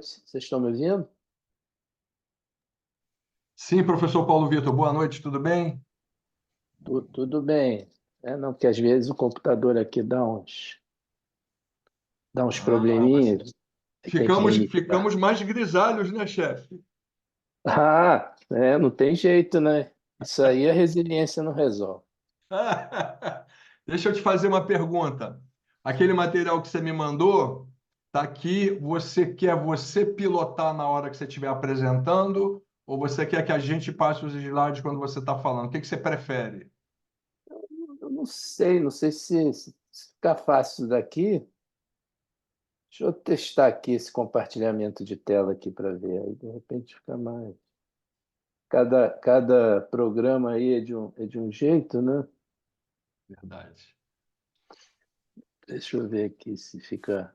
Vocês estão me ouvindo? Sim, professor Paulo Vitor, boa noite, tudo bem? Tudo bem. Não, porque às vezes o computador aqui dá uns Ah, probleminhas, aí tem que ficamos reiniciar. mais grisalhos, né, chefe? Não tem jeito, né? Isso aí a resiliência não resolve. Deixa eu te fazer uma pergunta. Aquele material que você me mandou, tá aqui. Você quer você pilotar na hora que você estiver apresentando, ou você quer que a gente passe os slides quando você está falando? O que que você prefere? Eu não sei se ficar fácil isso daqui. Deixa eu testar aqui esse compartilhamento de tela aqui para ver. Aí, de repente, fica mais. Cada programa aí é de um jeito, né? Verdade. Deixa eu ver aqui se fica.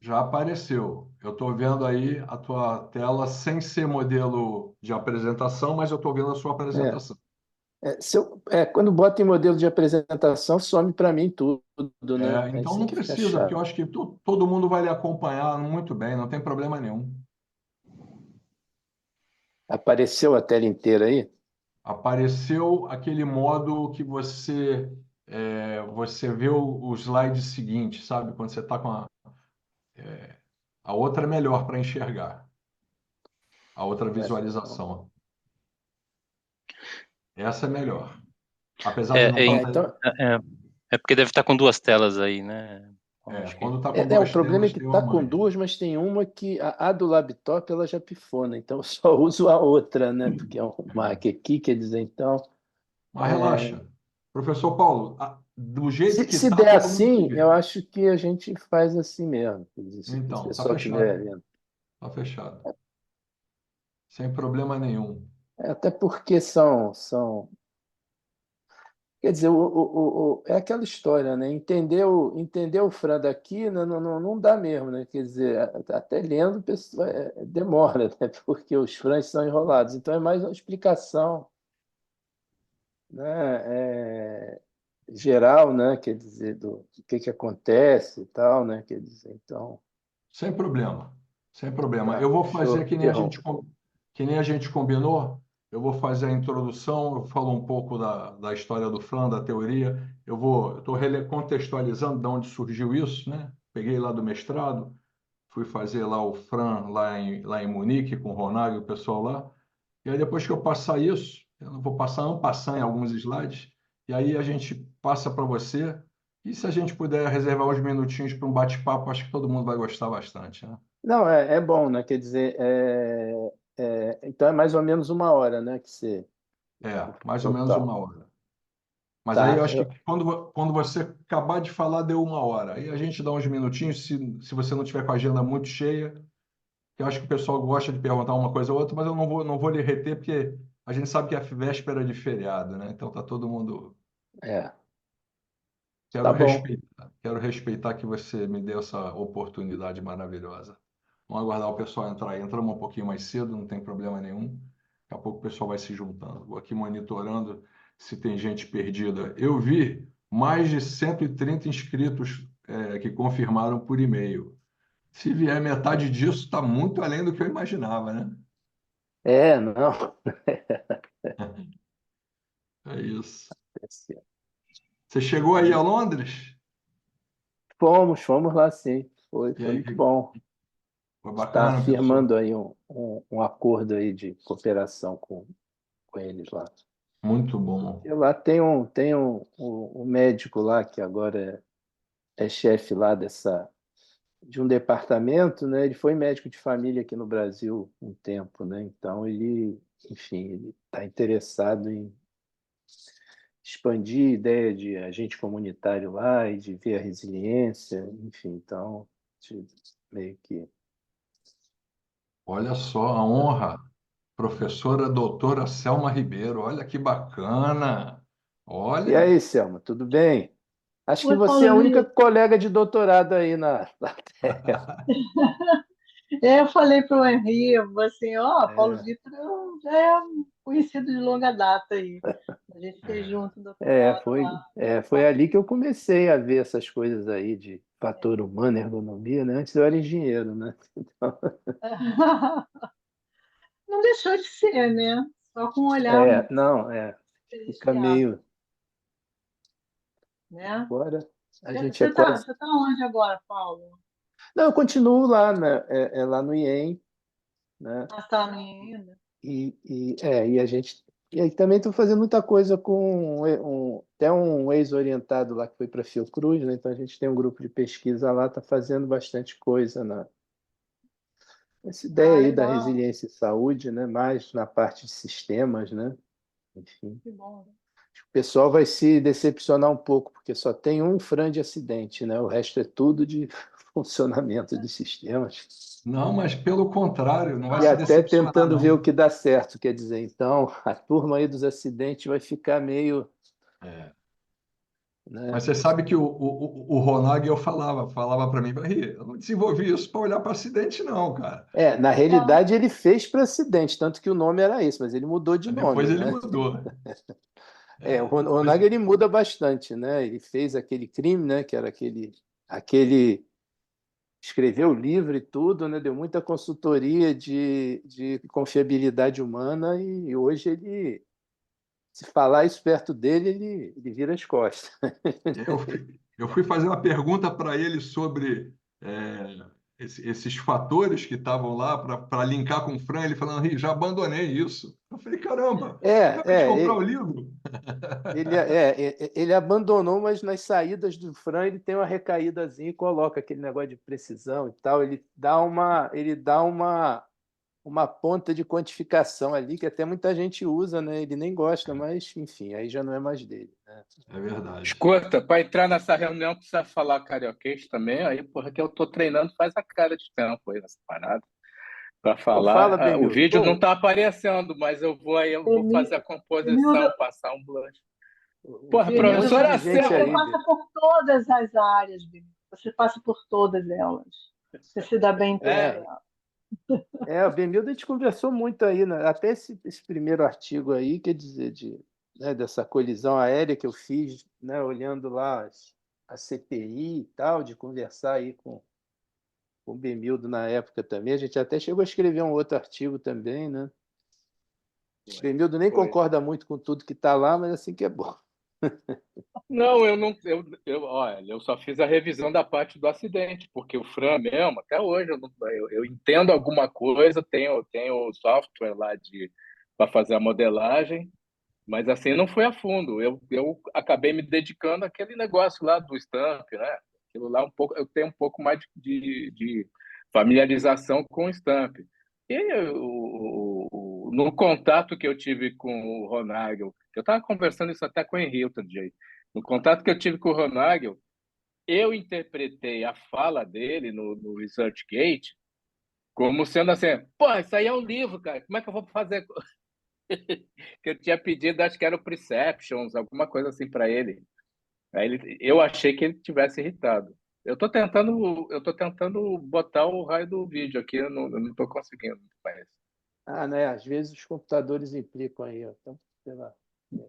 Já apareceu. Eu estou vendo aí a tua tela sem ser modelo de apresentação, mas eu estou vendo a sua É. apresentação. Quando bota em modelo de apresentação, some para mim tudo, né? Aí Então isso não que fica precisa, porque chato. eu acho que todo mundo vai lhe acompanhar muito bem, não tem problema nenhum. Apareceu a tela inteira aí? Apareceu aquele modo que você vê o slide seguinte, sabe? Quando você está com a outra é melhor para enxergar, a outra É, visualização. Essa é melhor. Apesar de É, não é, estar. então, é, é porque deve estar com duas telas aí, né? Bom, acho que. Quando está com o duas problema é telas, que tem uma tá com mais. duas, mas tem uma que a do laptop ela já pifou, né? Então eu só uso a outra, né? Porque é um Mac aqui, quer dizer, então. Mas relaxa. Professor Paulo, do jeito que Se está, der todo mundo te assim, vê. eu acho que a gente faz assim mesmo. Quer dizer, se o Então, tá pessoal estiver fechado. vendo. Tá fechado. Sem problema nenhum. Até porque são. Quer dizer, é aquela história, né? Entender o Fran daqui não dá mesmo, né? Quer dizer, até lendo demora, né? Porque os Frans são enrolados. Então é mais uma explicação, né? Geral, né? Quer dizer, do que acontece e tal, né? Quer dizer, então, Sem problema. Sem problema. tá, Eu vou deixa eu fazer interromper. que nem a gente combinou. Eu vou fazer a introdução, eu falo um pouco da história do Fran, da teoria. Eu estou contextualizando de onde surgiu isso, né? Peguei lá do mestrado, fui fazer lá o Fran lá em Munique com o Ronag e o pessoal lá. E aí depois que eu passar isso, eu não vou passar en passant em alguns slides, e aí a gente passa para você. E se a gente puder reservar uns minutinhos para um bate-papo, acho que todo mundo vai gostar bastante, né? Não, é bom, né? Quer dizer, então é mais ou menos uma hora, né? Que você, Mais ou menos uma total. hora. Mas aí Tá, eu acho que quando você acabar de falar, deu uma hora. Aí a gente dá uns minutinhos, se você não tiver com a agenda muito cheia, que eu acho que o pessoal gosta de perguntar uma coisa ou outra, mas eu não vou lhe reter, porque a gente sabe que é a véspera de feriado, né? Então tá todo mundo. é, Quero tá bom. respeitar, quero respeitar que você me deu essa oportunidade maravilhosa. Vamos aguardar o pessoal entrar aí. Entramos um pouquinho mais cedo, não tem problema nenhum. Daqui a pouco o pessoal vai se juntando. Vou aqui monitorando se tem gente perdida. Eu vi mais de 130 inscritos que confirmaram por e-mail. Se vier metade disso, está muito além do que eu imaginava, né? Não. É isso. Você chegou aí a Londres? Fomos lá sim. Foi, E foi aí, muito bom. foi Está bacana, pessoal? firmando aí um acordo aí de cooperação com eles lá. Muito bom. E lá tem um médico lá que agora é chefe lá de um departamento, né? Ele foi médico de família aqui no Brasil um tempo, né? Então enfim, ele está interessado em expandir a ideia de agente comunitário lá e de ver a resiliência, enfim, então meio que. Olha só a honra. Professora doutora Selma Ribeiro, olha que bacana. E Olha, aí, Selma, tudo bem? Acho que Oi, você é a Paulo única Vitor. colega de doutorado aí na Terra. Eu falei para o Henri, assim, Paulo É, Vitor já é conhecido de longa data aí. A gente fez junto o É, doutorado foi, lá. foi ali que eu comecei a ver essas coisas aí de fator humano, ergonomia, né? Antes eu era engenheiro, né? Então, Não deixou de ser, né? Só com um olhar não, fica diferenciado, meio. né? Agora a gente é Você tá, quase. você tá onde agora, Paulo? Não, eu continuo lá, né? Lá no IEM, né? Ah, tá ainda. E a gente. E aí também estou fazendo muita coisa com até um ex-orientado lá que foi para a Fiocruz, né? Então a gente tem um grupo de pesquisa lá, está fazendo bastante coisa essa ideia Ah, aí da legal. resiliência e saúde, né? Mais na parte de sistemas, né? Enfim. Que bom. O pessoal vai se decepcionar um pouco, porque só tem um FRAM de acidente, né? O resto é tudo de funcionamento de sistemas. Não, mas pelo contrário, não vai E se até decepcionar, tentando ver o não. que dá certo, quer dizer, então a turma aí dos acidentes vai ficar meio, É. né? Mas você sabe que o Ronagel falava para mim, eu não desenvolvi isso para olhar para acidente, não, cara. Na É, realidade ele fez para acidente, tanto que o nome era esse, mas ele mudou de Depois nome, ele né? mudou. O Depois, Ronag ele muda bastante, né? Ele fez aquele crime, né? Que era aquele escreveu o livro e tudo, né? Deu muita consultoria de confiabilidade humana e hoje ele, se falar isso perto dele, ele vira as costas. eu fui fazer uma pergunta para ele sobre esses fatores que estavam lá para linkar com o Fran. Ele falando, já abandonei isso. Eu falei, caramba, acabei de comprar o livro. Ele abandonou, mas nas saídas do Fran ele tem uma recaídazinha e coloca aquele negócio de precisão e tal. Ele dá uma ponta de quantificação ali que até muita gente usa, né? Ele nem gosta, mas enfim, aí já não é mais dele, né? É verdade. Escuta, para entrar nessa reunião precisa falar carioquês também, aí, porra, que eu tô treinando faz a cara de tempo aí nessa parada. Para Pô, fala, falar. O Benildo. vídeo não Pô, está aparecendo, mas eu vou fazer a Benildo, composição, passar um blush. um Porra, monte professor de Benildo, gente Acel, você aí, passa Benildo. por todas as áreas, Benildo. Você passa por todas elas. Você se dá bem em todas É, elas. o Benildo a gente conversou muito aí, né? Até esse primeiro artigo aí, quer dizer, né, dessa colisão aérea que eu fiz, né, olhando lá a CPI e tal, de conversar aí com o Benildo na época também. A gente até chegou a escrever um outro artigo também, né? O Foi, Benildo nem foi. concorda muito com tudo que está lá, mas assim que é bom. Não, eu não. Olha, eu só fiz a revisão da parte do acidente, porque o Fran mesmo, até hoje, eu entendo alguma coisa, tenho o software lá para fazer a modelagem, mas assim não foi a fundo. Eu acabei me dedicando àquele negócio lá do Stamp, né? Aquilo lá um pouco, eu tenho um pouco mais de familiarização com o Stamp. E no contato que eu tive com o Ronagel, eu estava conversando isso até com o Henrique, Jay. No contato que eu tive com o Ronagel, eu interpretei a fala dele no ResearchGate como sendo assim, pô, isso aí é um livro, cara, como é que eu vou fazer? Que eu tinha pedido, acho que era o Perceptions, alguma coisa assim para ele. Eu achei que ele tivesse irritado. Eu tô tentando botar o raio do vídeo aqui, eu não tô conseguindo, mas... Né? Às vezes os computadores implicam aí, ó. Então, pela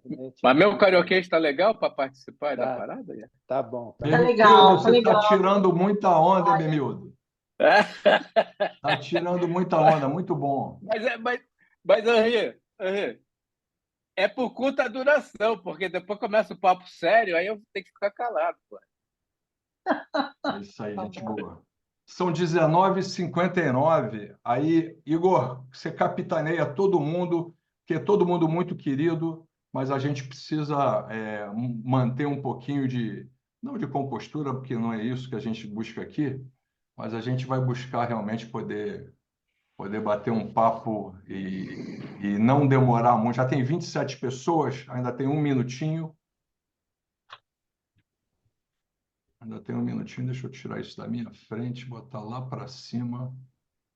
internet Mas aí meu fica aí. carioquês está legal para participar da Tá, parada? Né? tá bom, tá Tá bom. Bemildo, legal, tá você está legal. tirando muita onda, hein, Olha, Bemildo? Está tirando muita onda, muito bom. Mas Henri, é por conta da duração, porque depois começa o papo sério, aí eu tenho que ficar calado, pô. É isso aí, tá gente bom. boa. São 19h59. Aí, Igor, você capitaneia todo mundo, que é todo mundo muito querido, mas a gente precisa manter um pouquinho não de compostura, porque não é isso que a gente busca aqui, mas a gente vai buscar realmente poder bater um papo e não demorar muito. Já tem 27 pessoas, ainda tem um minutinho. Ainda tem um minutinho, deixa eu tirar isso da minha frente, botar lá para cima.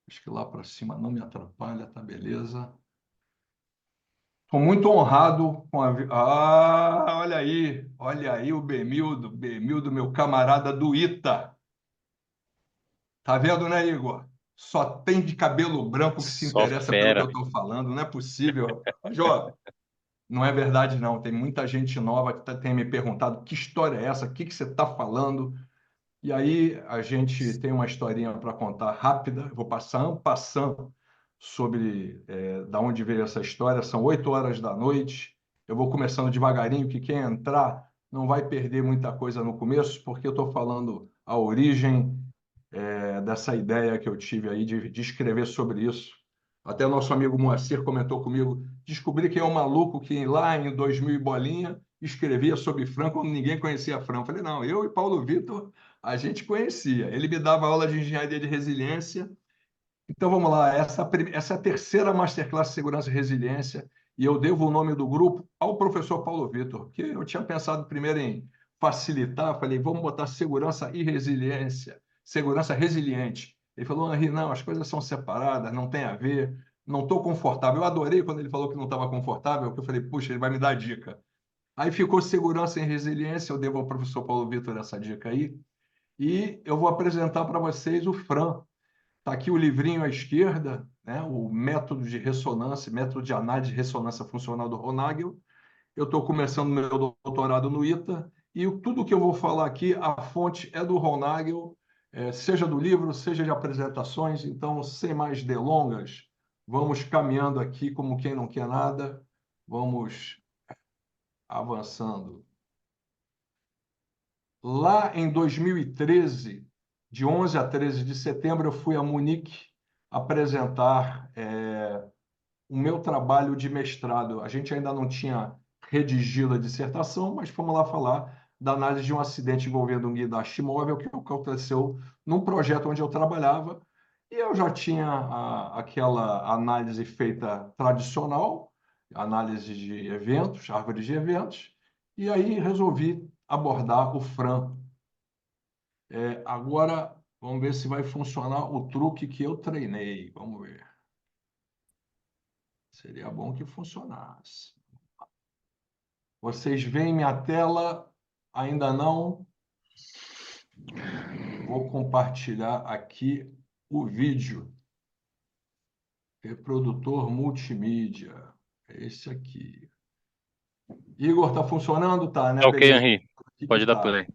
Acho que lá para cima não me atrapalha, tá beleza. Estou muito honrado com a. Olha aí o Bemildo, meu camarada do ITA. Tá vendo, né, Igor? Só tem de cabelo branco que se Só interessa pelo que eu fera. estou falando, não é possível. Jô, Não é verdade, não. Tem muita gente nova que tem me perguntado que história é essa, o que que você está falando? E aí a gente tem uma historinha para contar rápida. Eu vou passar um passando sobre da onde veio essa história. São 8 horas da noite. Eu vou começando devagarinho, que quem entrar não vai perder muita coisa no começo, porque eu estou falando a origem dessa ideia que eu tive aí de escrever sobre isso. Até o nosso amigo Moacir comentou comigo, descobri que é um maluco que lá em 2000 e bolinha escrevia sobre Fran quando ninguém conhecia Fran. Eu falei, não, eu e Paulo Vitor, a gente conhecia. Ele me dava aula de engenharia de resiliência. Então vamos lá, essa é a terceira Masterclass de Segurança e Resiliência, e eu devo o nome do grupo ao professor Paulo Vitor, que eu tinha pensado primeiro em facilitar, falei, vamos botar segurança e resiliência, segurança resiliente. Ele falou, Henri, não, as coisas são separadas, não tem a ver, não estou confortável. Eu adorei quando ele falou que não estava confortável, porque eu falei, puxa, ele vai me dar dica. Aí ficou segurança e resiliência, eu devo ao professor Paulo Vitor essa dica aí, e eu vou apresentar para vocês o Fran. Está aqui o livrinho à esquerda, né? O método de ressonância, método de análise de ressonância funcional do Ronagel. Eu estou começando meu doutorado no ITA e tudo que eu vou falar aqui, a fonte é do Ronagel, seja do livro, seja de apresentações. Então, sem mais delongas, vamos caminhando aqui como quem não quer nada, vamos avançando. Lá em 2013, de 11 a 13 de setembro, eu fui a Munique apresentar o meu trabalho de mestrado. A gente ainda não tinha redigido a dissertação, mas fomos lá falar da análise de um acidente envolvendo um guindaste móvel que aconteceu num projeto onde eu trabalhava. E eu já tinha aquela análise feita tradicional, análise de eventos, árvore de eventos, e aí resolvi abordar o Fran. Agora, vamos ver se vai funcionar o truque que eu treinei. Vamos ver. Seria bom que funcionasse. Vocês veem minha tela? Ainda não? Vou compartilhar aqui o vídeo. Reprodutor multimídia. É esse aqui. Igor, está funcionando? Tá, né? Tá ok, Beleza. Henri. Aqui que Pode dar tá. play.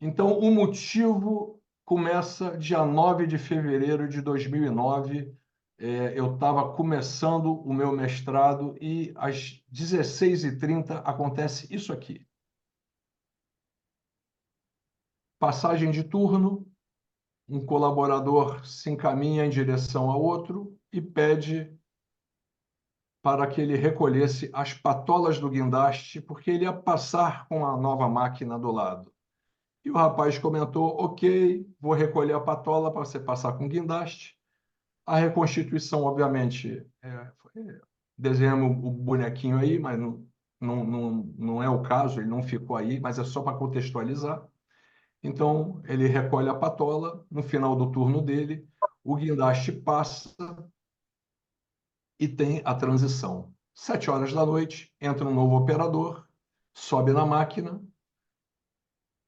Então, o motivo começa dia 9 de fevereiro de 2009. Eu estava começando o meu mestrado e às 16h30 acontece isso aqui. Passagem de turno, um colaborador se encaminha em direção a outro e pede para que ele recolhesse as patolas do guindaste, porque ele ia passar com a nova máquina do lado. E o rapaz comentou, ok, vou recolher a patola para você passar com o guindaste. A reconstituição, obviamente, desenhamos o bonequinho aí, mas não é o caso, ele não ficou aí, mas é só para contextualizar. Então, ele recolhe a patola, no final do turno dele, o guindaste passa e tem a transição. 7 horas da noite, entra um novo operador, sobe na máquina,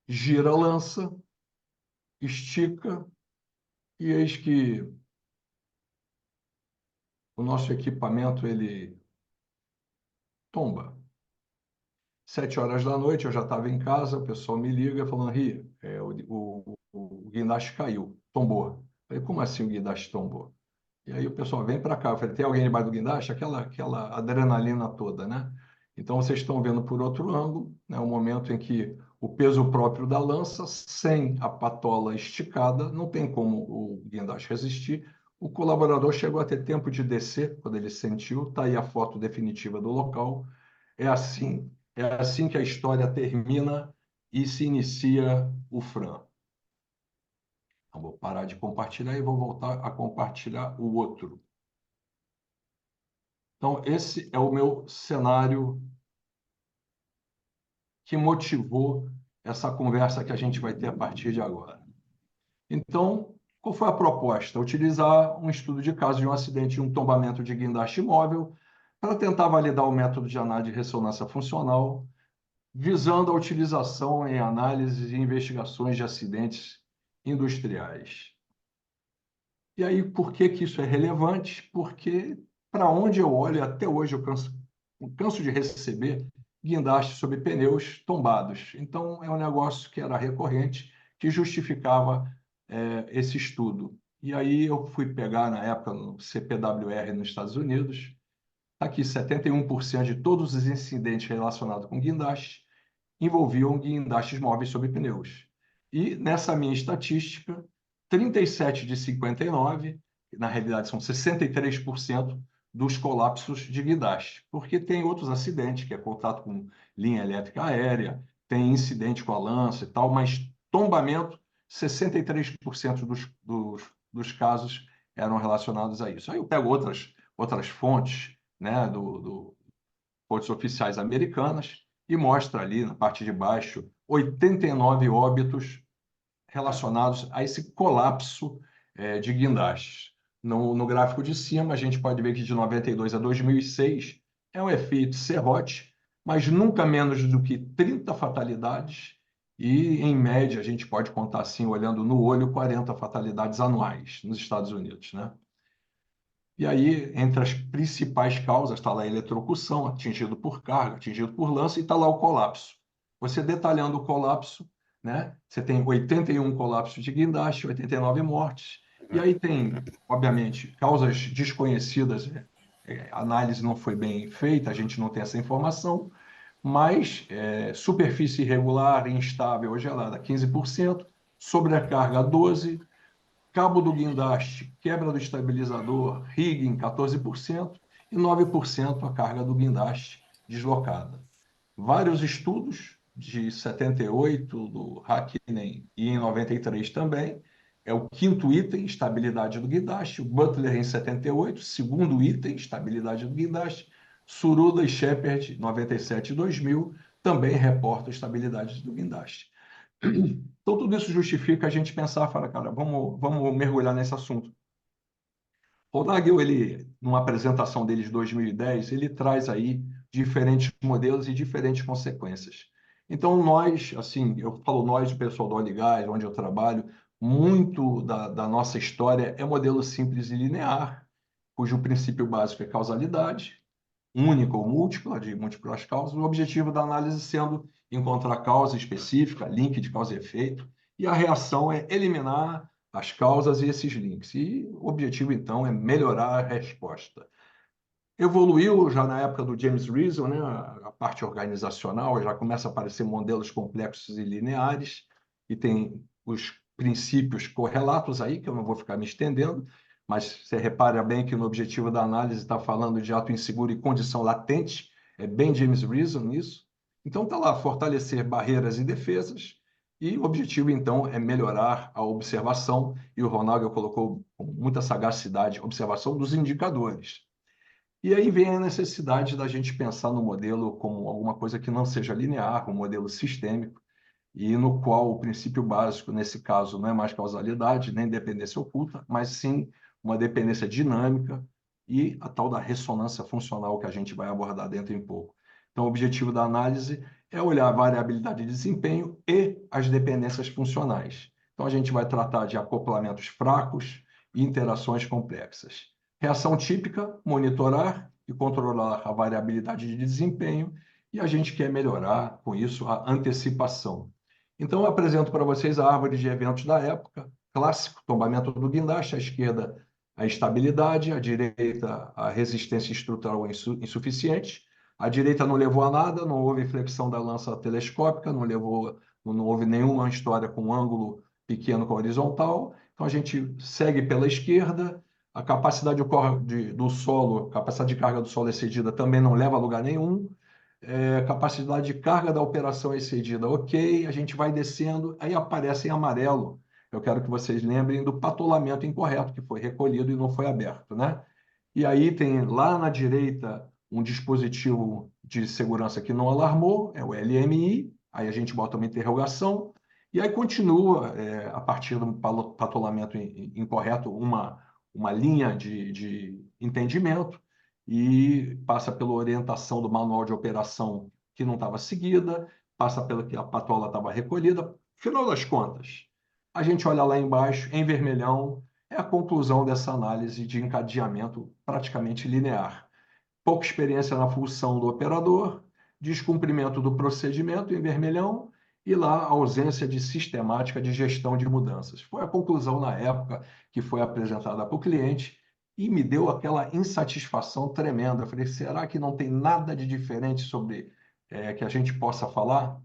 gira a lança, estica, e eis que o nosso equipamento ele tomba. 7 horas da noite, eu já estava em casa, o pessoal me liga falando, Ri, o guindaste caiu, tombou. Eu falei, como assim o guindaste tombou? E aí o pessoal vem para cá. Eu falei, tem alguém debaixo do guindaste? Aquela adrenalina toda, né? Então vocês estão vendo por outro ângulo, né, o momento em que o peso próprio da lança, sem a patola esticada, não tem como o guindaste resistir. O colaborador chegou a ter tempo de descer quando ele sentiu. Está aí a foto definitiva do local. É assim que a história termina e se inicia o Fran. Então, vou parar de compartilhar e vou voltar a compartilhar o outro. Então, esse é o meu cenário que motivou essa conversa que a gente vai ter a partir de agora. Então, qual foi a proposta? Utilizar um estudo de caso de um acidente e um tombamento de guindaste móvel para tentar validar o método de análise de ressonância funcional, visando a utilização em análises e investigações de acidentes industriais. E aí, por que que isso é relevante? Porque, para onde eu olho, até hoje eu canso de receber guindastes sobre pneus tombados. Então, é um negócio que era recorrente, que justificava esse estudo. E aí eu fui pegar, na época, no CPWR nos Estados Unidos, tá aqui 71% de todos os incidentes relacionados com guindaste envolviam guindastes móveis sobre pneus. E nessa minha estatística, 37 de 59, na realidade são 63% dos colapsos de guindaste, porque tem outros acidentes, que é contato com linha elétrica aérea, tem incidente com a lança e tal, mas tombamento, 63% dos casos eram relacionados a isso. Aí eu pego outras fontes, né, fontes oficiais americanas, e mostra ali na parte de baixo 89 óbitos relacionados a esse colapso de guindastes. No gráfico de cima, a gente pode ver que de 92 a 2006 é um efeito serrote, mas nunca menos do que 30 fatalidades, e, em média, a gente pode contar assim, olhando no olho, 40 fatalidades anuais nos Estados Unidos, né? E aí, entre as principais causas, está lá a eletrocução, atingido por carga, atingido por lance, e está lá o colapso. Você detalhando o colapso, né? Você tem 81 colapsos de guindaste, 89 mortes. E aí tem, obviamente, causas desconhecidas. A análise não foi bem feita, a gente não tem essa informação, mas superfície irregular, instável ou gelada, 15%, sobrecarga, 12%, cabo do guindaste, quebra do estabilizador, rigging, 14%, e 9% a carga do guindaste deslocada. Vários estudos de 78, do Hakkinen, e em 93 também, é o quinto item, estabilidade do guindaste, o Butler em 78, segundo item, estabilidade do guindaste, Suruda e Shepard, 97 e 2000, também reportam estabilidade do guindaste. Então, tudo isso justifica a gente pensar, fala, cara, vamos mergulhar nesse assunto. O Nagel, ele, numa apresentação dele de 2010, ele traz aí diferentes modelos e diferentes consequências. Então, nós, assim, eu falo nós, o pessoal do Óleo e Gás, onde eu trabalho, muito da nossa história é modelo simples e linear, cujo princípio básico é causalidade, única ou múltipla, de múltiplas causas, o objetivo da análise sendo encontrar causa específica, link de causa e efeito, e a reação é eliminar as causas e esses links. E o objetivo, então, é melhorar a resposta. Evoluiu já na época do James Reason, né, a parte organizacional, já começa a aparecer modelos complexos e lineares, e tem os princípios correlatos aí, que eu não vou ficar me estendendo, mas você repara bem que no objetivo da análise está falando de ato inseguro e condição latente, é bem James Reason isso. Então está lá, fortalecer barreiras e defesas, e o objetivo, então, é melhorar a observação, e o Ronaldo colocou com muita sagacidade, observação dos indicadores. E aí vem a necessidade da gente pensar no modelo como alguma coisa que não seja linear, um modelo sistêmico, e no qual o princípio básico, nesse caso, não é mais causalidade, nem dependência oculta, mas sim uma dependência dinâmica e a tal da ressonância funcional que a gente vai abordar dentro em pouco. Então, o objetivo da análise é olhar a variabilidade de desempenho e as dependências funcionais. Então, a gente vai tratar de acoplamentos fracos e interações complexas. Reação típica, monitorar e controlar a variabilidade de desempenho, e a gente quer melhorar, com isso, a antecipação. Então, eu apresento para vocês a árvore de eventos da época, clássico, tombamento do guindaste, à esquerda a estabilidade, à direita a resistência estrutural insuficiente, à direita não levou a nada, não houve flexão da lança telescópica, não houve nenhuma história com ângulo pequeno com horizontal, então a gente segue pela esquerda, a capacidade do solo, a capacidade de carga do solo excedida também não leva a lugar nenhum, capacidade de carga da operação excedida, ok, a gente vai descendo, aí aparece em amarelo. Eu quero que vocês lembrem do patolamento incorreto, que foi recolhido e não foi aberto, né? E aí tem lá na direita um dispositivo de segurança que não alarmou, é o LMI, aí a gente bota uma interrogação, e aí continua, a partir do patolamento incorreto, uma linha de entendimento, e passa pela orientação do manual de operação que não estava seguida, passa pela que a patola estava recolhida. Final das contas, a gente olha lá embaixo, em vermelhão, é a conclusão dessa análise de encadeamento praticamente linear. pouca experiência na função do operador, descumprimento do procedimento em vermelhão e lá a ausência de sistemática de gestão de mudanças. Foi a conclusão na época que foi apresentada para o cliente e me deu aquela insatisfação tremenda. Eu falei, será que não tem nada de diferente sobre que a gente possa falar?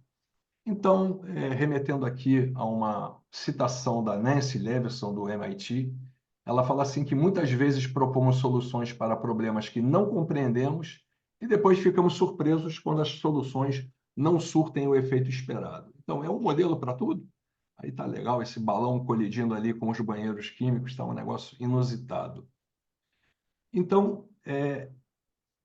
Então, remetendo aqui a uma citação da Nancy Levinson, do MIT, ela fala assim que muitas vezes propomos soluções para problemas que não compreendemos e depois ficamos surpresos quando as soluções não surtem o efeito esperado. Então, é um modelo para tudo? Aí tá legal esse balão colidindo ali com os banheiros químicos, está um negócio inusitado. Então,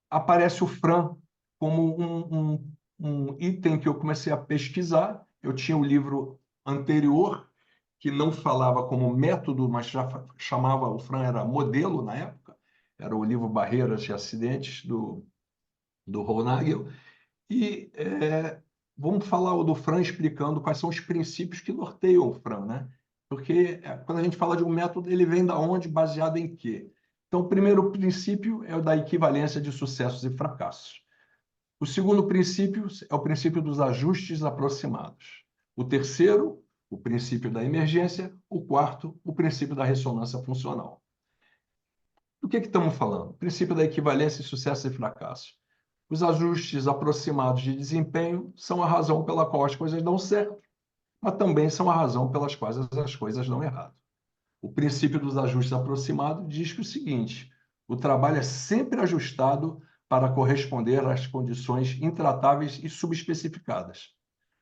aparece o Fran como um item que eu comecei a pesquisar. Eu tinha um livro anterior que não falava como método, mas já chamava, o Fran era modelo na época, era o livro Barreiras de Acidentes, do Ronagel. E vamos falar do Fran explicando quais são os princípios que norteiam o Fran, né? Porque quando a gente fala de um método, ele vem da onde, baseado em quê? Então, o primeiro princípio é o da equivalência de sucessos e fracassos. O segundo princípio é o princípio dos ajustes aproximados. O terceiro, o princípio da emergência. O quarto, o princípio da ressonância funcional. Do que estamos falando? O princípio da equivalência de sucesso e fracasso. Os ajustes aproximados de desempenho são a razão pela qual as coisas dão certo, mas também são a razão pelas quais as coisas dão errado. O princípio dos ajustes aproximados diz que o seguinte: o trabalho é sempre ajustado para corresponder às condições intratáveis e subespecificadas.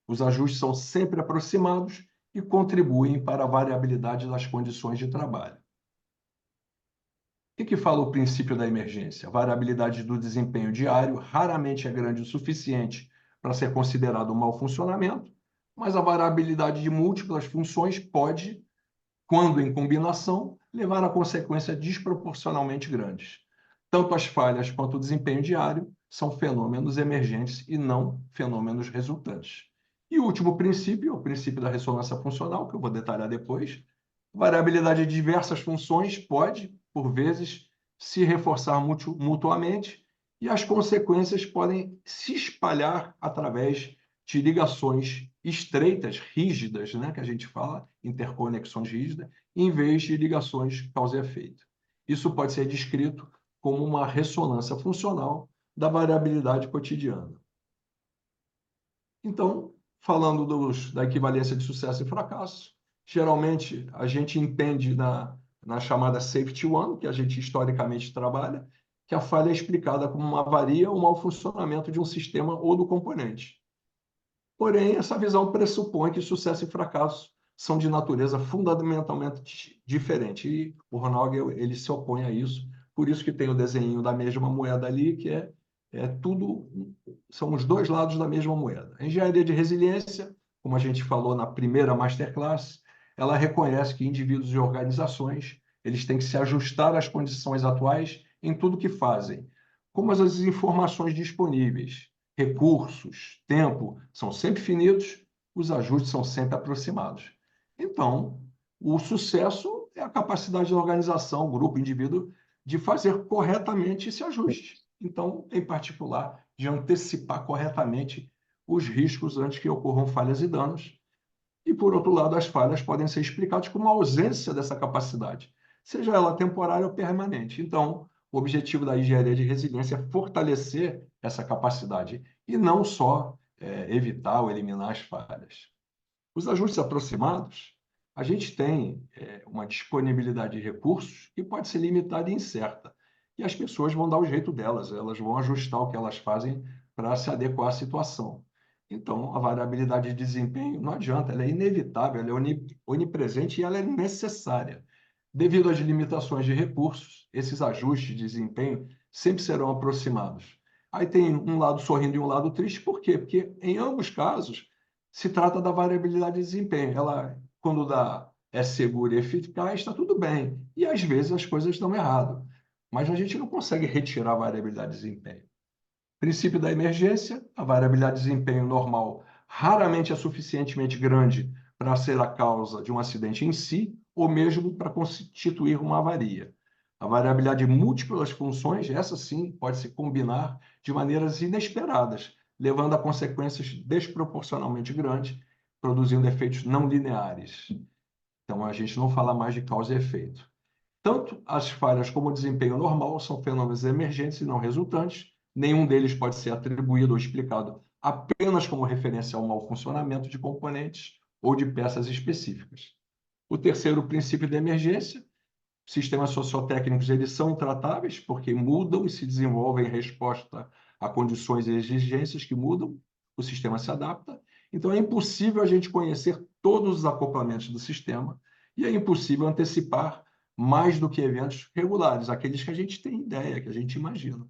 Os ajustes são sempre aproximados e contribuem para a variabilidade das condições de trabalho. O que fala o princípio da emergência? A variabilidade do desempenho diário raramente é grande o suficiente para ser considerado um mau funcionamento, mas a variabilidade de múltiplas funções pode, quando em combinação, levar a consequências desproporcionalmente grandes. Tanto as falhas quanto o desempenho diário são fenômenos emergentes e não fenômenos resultantes. E o último princípio, o princípio da ressonância funcional, que eu vou detalhar depois. Variabilidade de diversas funções pode, por vezes, se reforçar mutuamente e as consequências podem se espalhar através de ligações estreitas, rígidas, né, que a gente fala, interconexões rígidas, em vez de ligações causa e efeito. Isso pode ser descrito como uma ressonância funcional da variabilidade cotidiana. Então, falando da equivalência de sucesso e fracasso, geralmente a gente entende na chamada Safety One, que a gente historicamente trabalha, que a falha é explicada como uma avaria ou mau funcionamento de um sistema ou do componente. Porém, essa visão pressupõe que sucesso e fracasso são de natureza fundamentalmente diferente. E o Ronagel, ele se opõe a isso. Por isso que tem o desenho da mesma moeda ali, que tudo, são os dois lados da mesma moeda. A engenharia de resiliência, como a gente falou na primeira masterclass, ela reconhece que indivíduos e organizações eles têm que se ajustar às condições atuais em tudo que fazem, como as informações disponíveis, recursos, tempo, são sempre finitos, os ajustes são sempre aproximados. Então, o sucesso é a capacidade da organização, grupo, indivíduo, de fazer corretamente esse ajuste. Então, em particular, de antecipar corretamente os riscos antes que ocorram falhas e danos. E, por outro lado, as falhas podem ser explicadas como a ausência dessa capacidade, seja ela temporária ou permanente. Então, o objetivo da engenharia de resiliência é fortalecer essa capacidade e não só evitar ou eliminar as falhas. Os ajustes aproximados, a gente tem uma disponibilidade de recursos que pode ser limitada e incerta. E as pessoas vão dar o jeito delas, elas vão ajustar o que elas fazem para se adequar à situação. Então, a variabilidade de desempenho não adianta, ela é inevitável, ela é onipresente e ela é necessária. Devido às limitações de recursos, esses ajustes de desempenho sempre serão aproximados. Aí tem um lado sorrindo e um lado triste, por quê? Porque em ambos casos se trata da variabilidade de desempenho. Ela, quando é segura e eficaz, está tudo bem. E às vezes as coisas dão errado. Mas a gente não consegue retirar a variabilidade de desempenho. Princípio da emergência, a variabilidade de desempenho normal raramente é suficientemente grande para ser a causa de um acidente em si, ou mesmo para constituir uma avaria. A variabilidade de múltiplas funções, essa sim, pode se combinar de maneiras inesperadas, levando a consequências desproporcionalmente grandes, produzindo efeitos não lineares. Então, a gente não fala mais de causa e efeito. Tanto as falhas como o desempenho normal são fenômenos emergentes e não resultantes. Nenhum deles pode ser atribuído ou explicado apenas como referência ao mau funcionamento de componentes ou de peças específicas. O terceiro princípio da emergência: sistemas sociotécnicos, eles são intratáveis porque mudam e se desenvolvem em resposta a condições e exigências que mudam, o sistema se adapta. Então, é impossível a gente conhecer todos os acoplamentos do sistema e é impossível antecipar mais do que eventos regulares, aqueles que a gente tem ideia, que a gente imagina.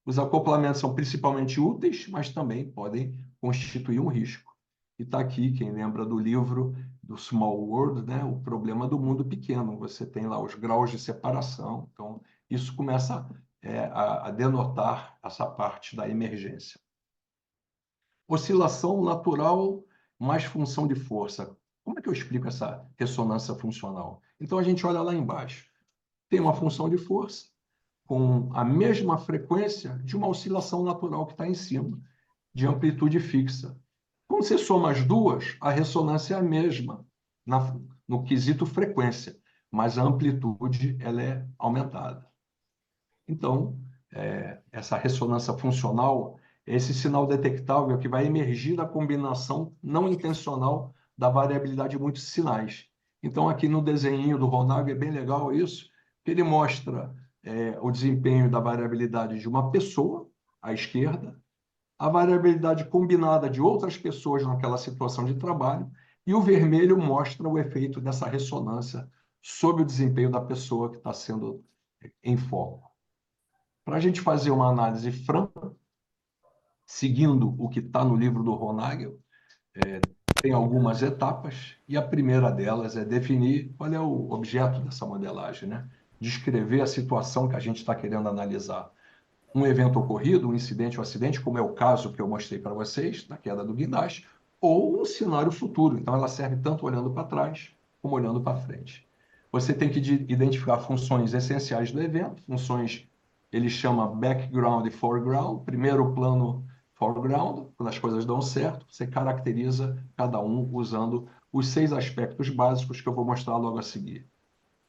Os acoplamentos são principalmente úteis, mas também podem constituir um risco. E está aqui, quem lembra do livro do Small World, né? O problema do mundo pequeno. Você tem lá os graus de separação. Então, isso começa a denotar essa parte da emergência. Oscilação natural mais função de força. Como é que eu explico essa ressonância funcional? Então, a gente olha lá embaixo. Tem uma função de força com a mesma frequência de uma oscilação natural que está em cima, de amplitude fixa. Quando você soma as duas, a ressonância é a mesma no quesito frequência, mas a amplitude ela é aumentada. Então, essa ressonância funcional é esse sinal detectável que vai emergir da combinação não intencional da variabilidade de muitos sinais. Então, aqui no desenho do Ronag é bem legal isso, que ele mostra o desempenho da variabilidade de uma pessoa, à esquerda, a variabilidade combinada de outras pessoas naquela situação de trabalho, e o vermelho mostra o efeito dessa ressonância sobre o desempenho da pessoa que está sendo em foco. Para a gente fazer uma análise franca, seguindo o que está no livro do Ronagel, tem algumas etapas, e a primeira delas é definir qual é o objeto dessa modelagem, né? Descrever a situação que a gente está querendo analisar. Um evento ocorrido, um incidente ou acidente, como é o caso que eu mostrei para vocês, da queda do guindaste, ou um cenário futuro. Então, ela serve tanto olhando para trás como olhando para frente. Você tem que identificar funções essenciais do evento, funções, ele chama background e foreground, primeiro plano, foreground, quando as coisas dão certo, você caracteriza cada um usando os 6 aspectos básicos que eu vou mostrar logo a seguir.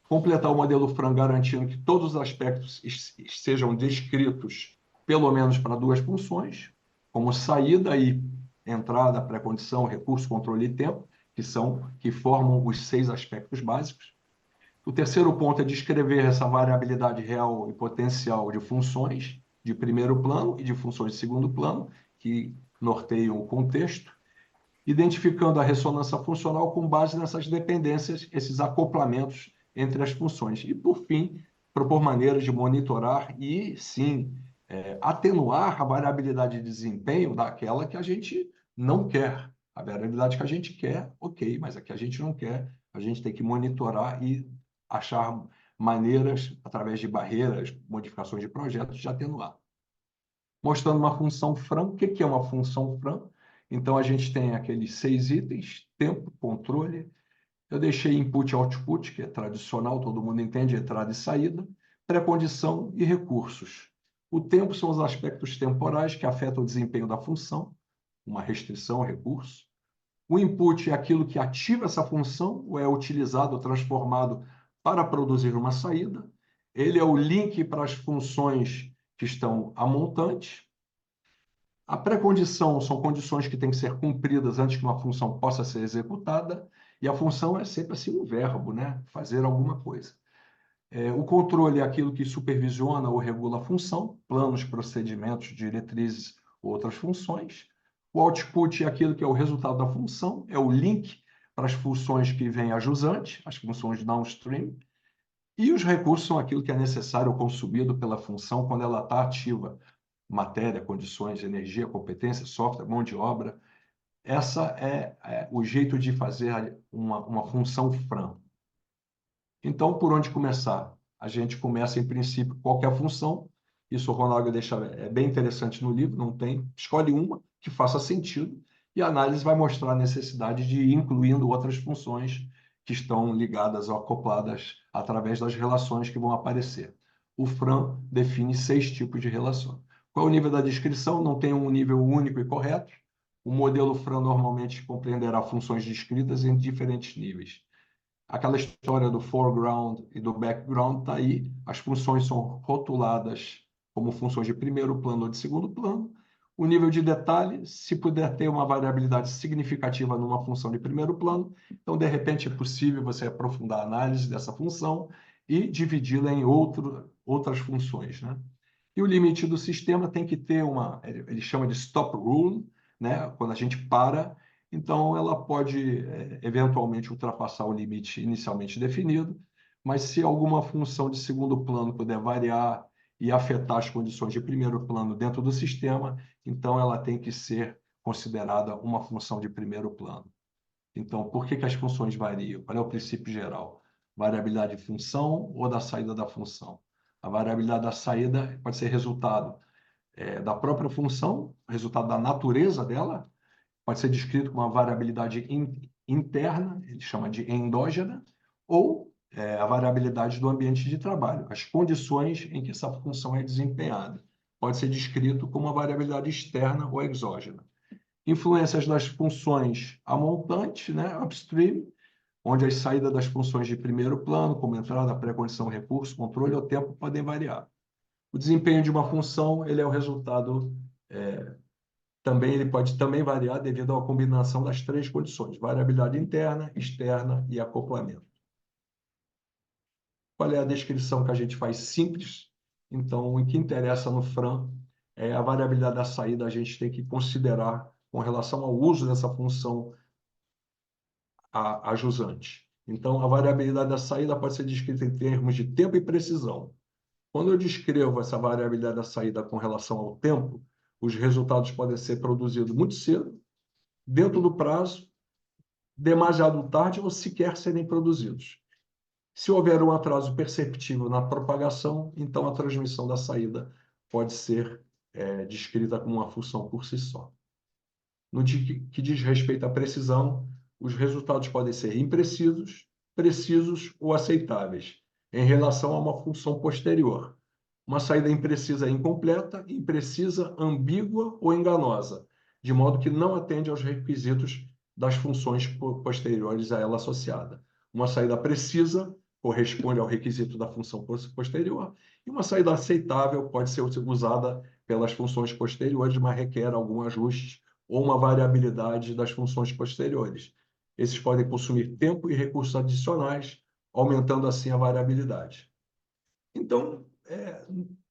Completar o modelo Fran garantindo que todos os aspectos sejam descritos, pelo menos para 2 funções, como saída e entrada, pré-condição, recurso, controle e tempo, que formam os 6 aspectos básicos. O terceiro ponto é descrever essa variabilidade real e potencial de funções de primeiro plano e de funções de segundo plano, que norteiam o contexto, identificando a ressonância funcional com base nessas dependências, esses acoplamentos entre as funções. E, por fim, propor maneiras de monitorar e, sim, atenuar a variabilidade de desempenho daquela que a gente não quer. A variabilidade que a gente quer, ok, mas a que a gente não quer, a gente tem que monitorar e achar maneiras, através de barreiras, modificações de projetos, de atenuar. Mostrando uma função Fran. O que é uma função Fran? Então, a gente tem aqueles 6 itens: tempo, controle. Eu deixei input e output, que é tradicional, todo mundo entende, entrada e saída, pré-condição e recursos. O tempo são os aspectos temporais que afetam o desempenho da função, uma restrição, recurso. O input é aquilo que ativa essa função, ou é utilizado ou transformado para produzir uma saída. Ele é o link para as funções que estão a montante. A pré-condição são condições que têm que ser cumpridas antes que uma função possa ser executada, e a função é sempre assim um verbo, né? Fazer alguma coisa. O controle é aquilo que supervisiona ou regula a função, planos, procedimentos, diretrizes ou outras funções. O output é aquilo que é o resultado da função, é o link para as funções que vêm a jusante, as funções downstream. E os recursos são aquilo que é necessário ou consumido pela função quando ela está ativa. Matéria, condições, energia, competência, software, mão de obra. Essa é o jeito de fazer uma função Fran. Então, por onde começar? A gente começa, em princípio, qualquer função. Isso o Ronaldo deixa bem interessante no livro, não tem. Escolhe uma que faça sentido e a análise vai mostrar a necessidade de ir incluindo outras funções que estão ligadas ou acopladas através das relações que vão aparecer. O Fran define 6 tipos de relações. Qual é o nível da descrição? Não tem um nível único e correto. O modelo Fran normalmente compreenderá funções descritas em diferentes níveis. Aquela história do foreground e do background está aí. As funções são rotuladas como funções de primeiro plano ou de segundo plano. O nível de detalhe, se puder ter uma variabilidade significativa numa função de primeiro plano, então, de repente, é possível você aprofundar a análise dessa função e dividi-la em outras funções, né? E o limite do sistema tem que ter ele chama de stop rule, né? Quando a gente para, então ela pode eventualmente ultrapassar o limite inicialmente definido, mas se alguma função de segundo plano puder variar e afetar as condições de primeiro plano dentro do sistema, então ela tem que ser considerada uma função de primeiro plano. Então, por que as funções variam? Qual é o princípio geral? Variabilidade de função ou da saída da função? A variabilidade da saída pode ser resultado da própria função, resultado da natureza dela, pode ser descrito como uma variabilidade interna, ele chama de endógena, ou a variabilidade do ambiente de trabalho, as condições em que essa função é desempenhada. Pode ser descrito como uma variabilidade externa ou exógena. Influências das funções a montante, né, upstream, onde as saídas das funções de primeiro plano, como entrada, pré-condição, recurso, controle ou tempo, podem variar. O desempenho de uma função, ele é o resultado, ele pode também variar devido à combinação das 3 condições, variabilidade interna, externa e acoplamento. Qual é a descrição que a gente faz simples? Então, o que interessa no Fran é a variabilidade da saída, a gente tem que considerar com relação ao uso dessa função a jusante. Então, a variabilidade da saída pode ser descrita em termos de tempo e precisão. Quando eu descrevo essa variabilidade da saída com relação ao tempo, os resultados podem ser produzidos muito cedo, dentro do prazo, demasiado tarde ou sequer serem produzidos. Se houver um atraso perceptível na propagação, então a transmissão da saída pode ser descrita como uma função por si só. No que diz respeito à precisão, os resultados podem ser imprecisos, precisos ou aceitáveis, em relação a uma função posterior. Uma saída imprecisa é incompleta, imprecisa, ambígua ou enganosa, de modo que não atende aos requisitos das funções posteriores a ela associada. Uma saída precisa corresponde ao requisito da função posterior, e uma saída aceitável pode ser usada pelas funções posteriores, mas requer algum ajuste ou uma variabilidade das funções posteriores. Esses podem consumir tempo e recursos adicionais, aumentando assim a variabilidade. Então,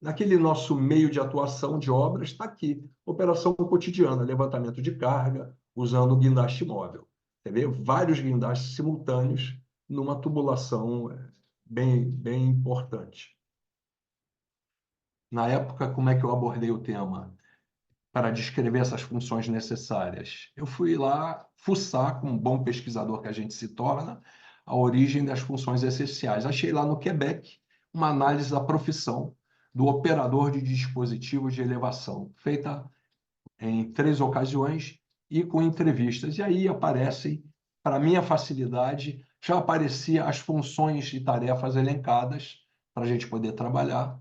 naquele nosso meio de atuação de obras, está aqui, operação cotidiana, levantamento de carga, usando o guindaste móvel. Você vê vários guindastes simultâneos numa tubulação bem importante. Na época, como é que eu abordei o tema? Para descrever essas funções necessárias. Eu fui lá fuçar, como um bom pesquisador que a gente se torna, a origem das funções essenciais. Achei lá no Quebec uma análise da profissão do operador de dispositivos de elevação, feita em 3 ocasiões e com entrevistas. E aí aparecem, para minha facilidade, já apareciam as funções e tarefas elencadas para a gente poder trabalhar.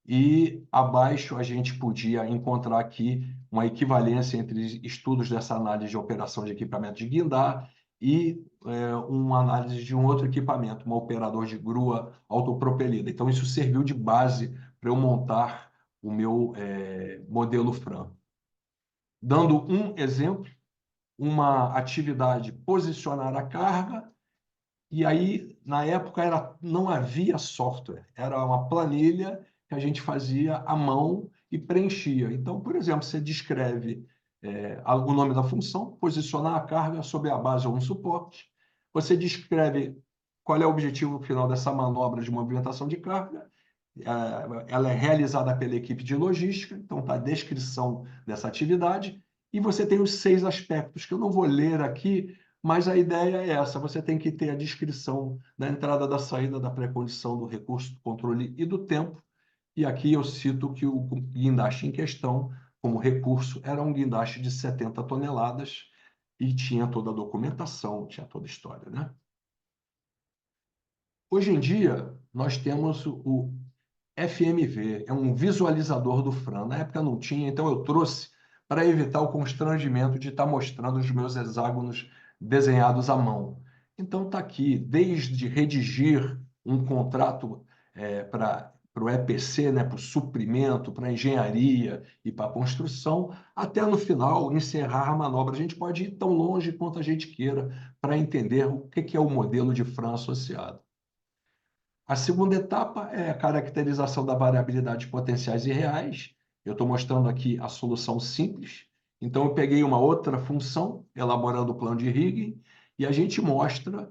E abaixo a gente podia encontrar aqui uma equivalência entre estudos dessa análise de operação de equipamento de guindar e uma análise de um outro equipamento, um operador de grua autopropelida. Então, isso serviu de base para eu montar o meu modelo Fran. Dando um exemplo, uma atividade posicionar a carga, e aí, na época, não havia software, era uma planilha que a gente fazia à mão e preenchia. Então, por exemplo, você descreve o nome da função, posicionar a carga sobre a base ou um suporte, você descreve qual é o objetivo final dessa manobra de movimentação de carga, ela é realizada pela equipe de logística, então está a descrição dessa atividade, e você tem os 6 aspectos, que eu não vou ler aqui, mas a ideia é essa, você tem que ter a descrição da entrada, da saída, da pré-condição, do recurso, do controle e do tempo. E aqui eu cito que o guindaste em questão, como recurso, era um guindaste de 70 toneladas e tinha toda a documentação, tinha toda a história, né? Hoje em dia, nós temos o FMV, é um visualizador do Fran. Na época não tinha, então eu trouxe para evitar o constrangimento de estar mostrando os meus hexágonos desenhados à mão. Então está aqui, desde redigir um contrato para o EPC, né, para o suprimento, para a engenharia e para a construção, até no final encerrar a manobra. A gente pode ir tão longe quanto a gente queira para entender o que é o modelo de Fran associado. A segunda etapa é a caracterização da variabilidade de potenciais e reais. Eu estou mostrando aqui a solução simples. Então, eu peguei uma outra função, elaborando o plano de Higgs, e a gente mostra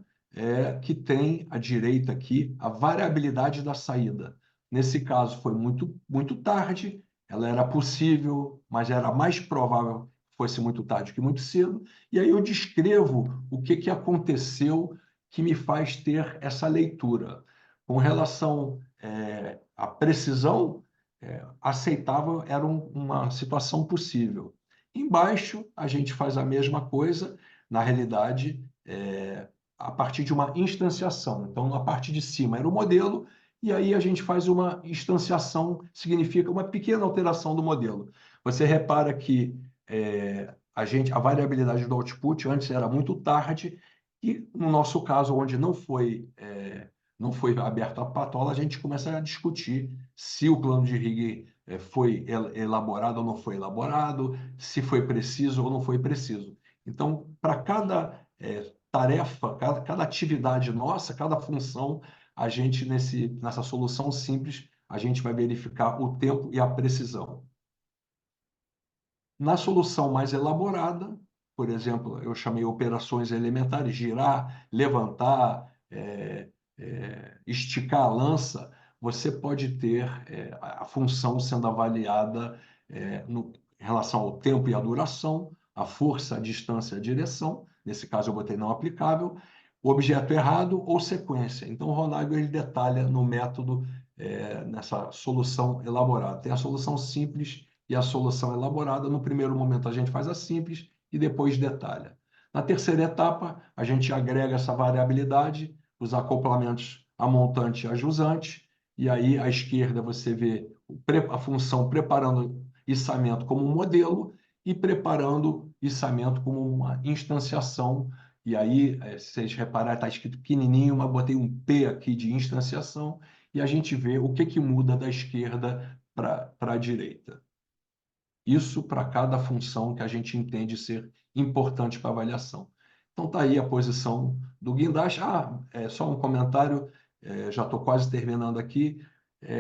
que tem à direita aqui a variabilidade da saída. Nesse caso, foi muito tarde, ela era possível, mas era mais provável que fosse muito tarde que muito cedo. E aí eu descrevo o que aconteceu que me faz ter essa leitura. Com relação à precisão, aceitável era uma situação possível. Embaixo, a gente faz a mesma coisa, na realidade, a partir de uma instanciação. Então, na parte de cima era o modelo, e aí a gente faz uma instanciação, significa uma pequena alteração do modelo. Você repara que a variabilidade do output antes era muito tarde, e no nosso caso, onde não foi aberto a patola, a gente começa a discutir se o plano de Higgs foi elaborado ou não foi elaborado, se foi preciso ou não foi preciso. Então, para cada tarefa, cada atividade nossa, cada função, a gente, nessa solução simples, a gente vai verificar o tempo e a precisão. Na solução mais elaborada, por exemplo, eu chamei operações elementares, girar, levantar, esticar a lança, você pode ter a função sendo avaliada em relação ao tempo e à duração, a força, a distância, a direção. Nesse caso, eu botei não aplicável, o objeto errado ou sequência. Então, o Ronagel ele detalha no método, nessa solução elaborada. Tem a solução simples e a solução elaborada. No primeiro momento, a gente faz a simples e depois detalha. Na terceira etapa, a gente agrega essa variabilidade, os acoplamentos a montante e a jusante, e aí à esquerda você vê a função preparando içamento como um modelo e preparando içamento como uma instanciação. E aí, se vocês repararem, está escrito pequenininho, mas botei um P aqui de instanciação, e a gente vê o que muda da esquerda para a direita. Isso para cada função que a gente entende ser importante para a avaliação. Então, está aí a posição do guindaste. Só um comentário, já estou quase terminando aqui.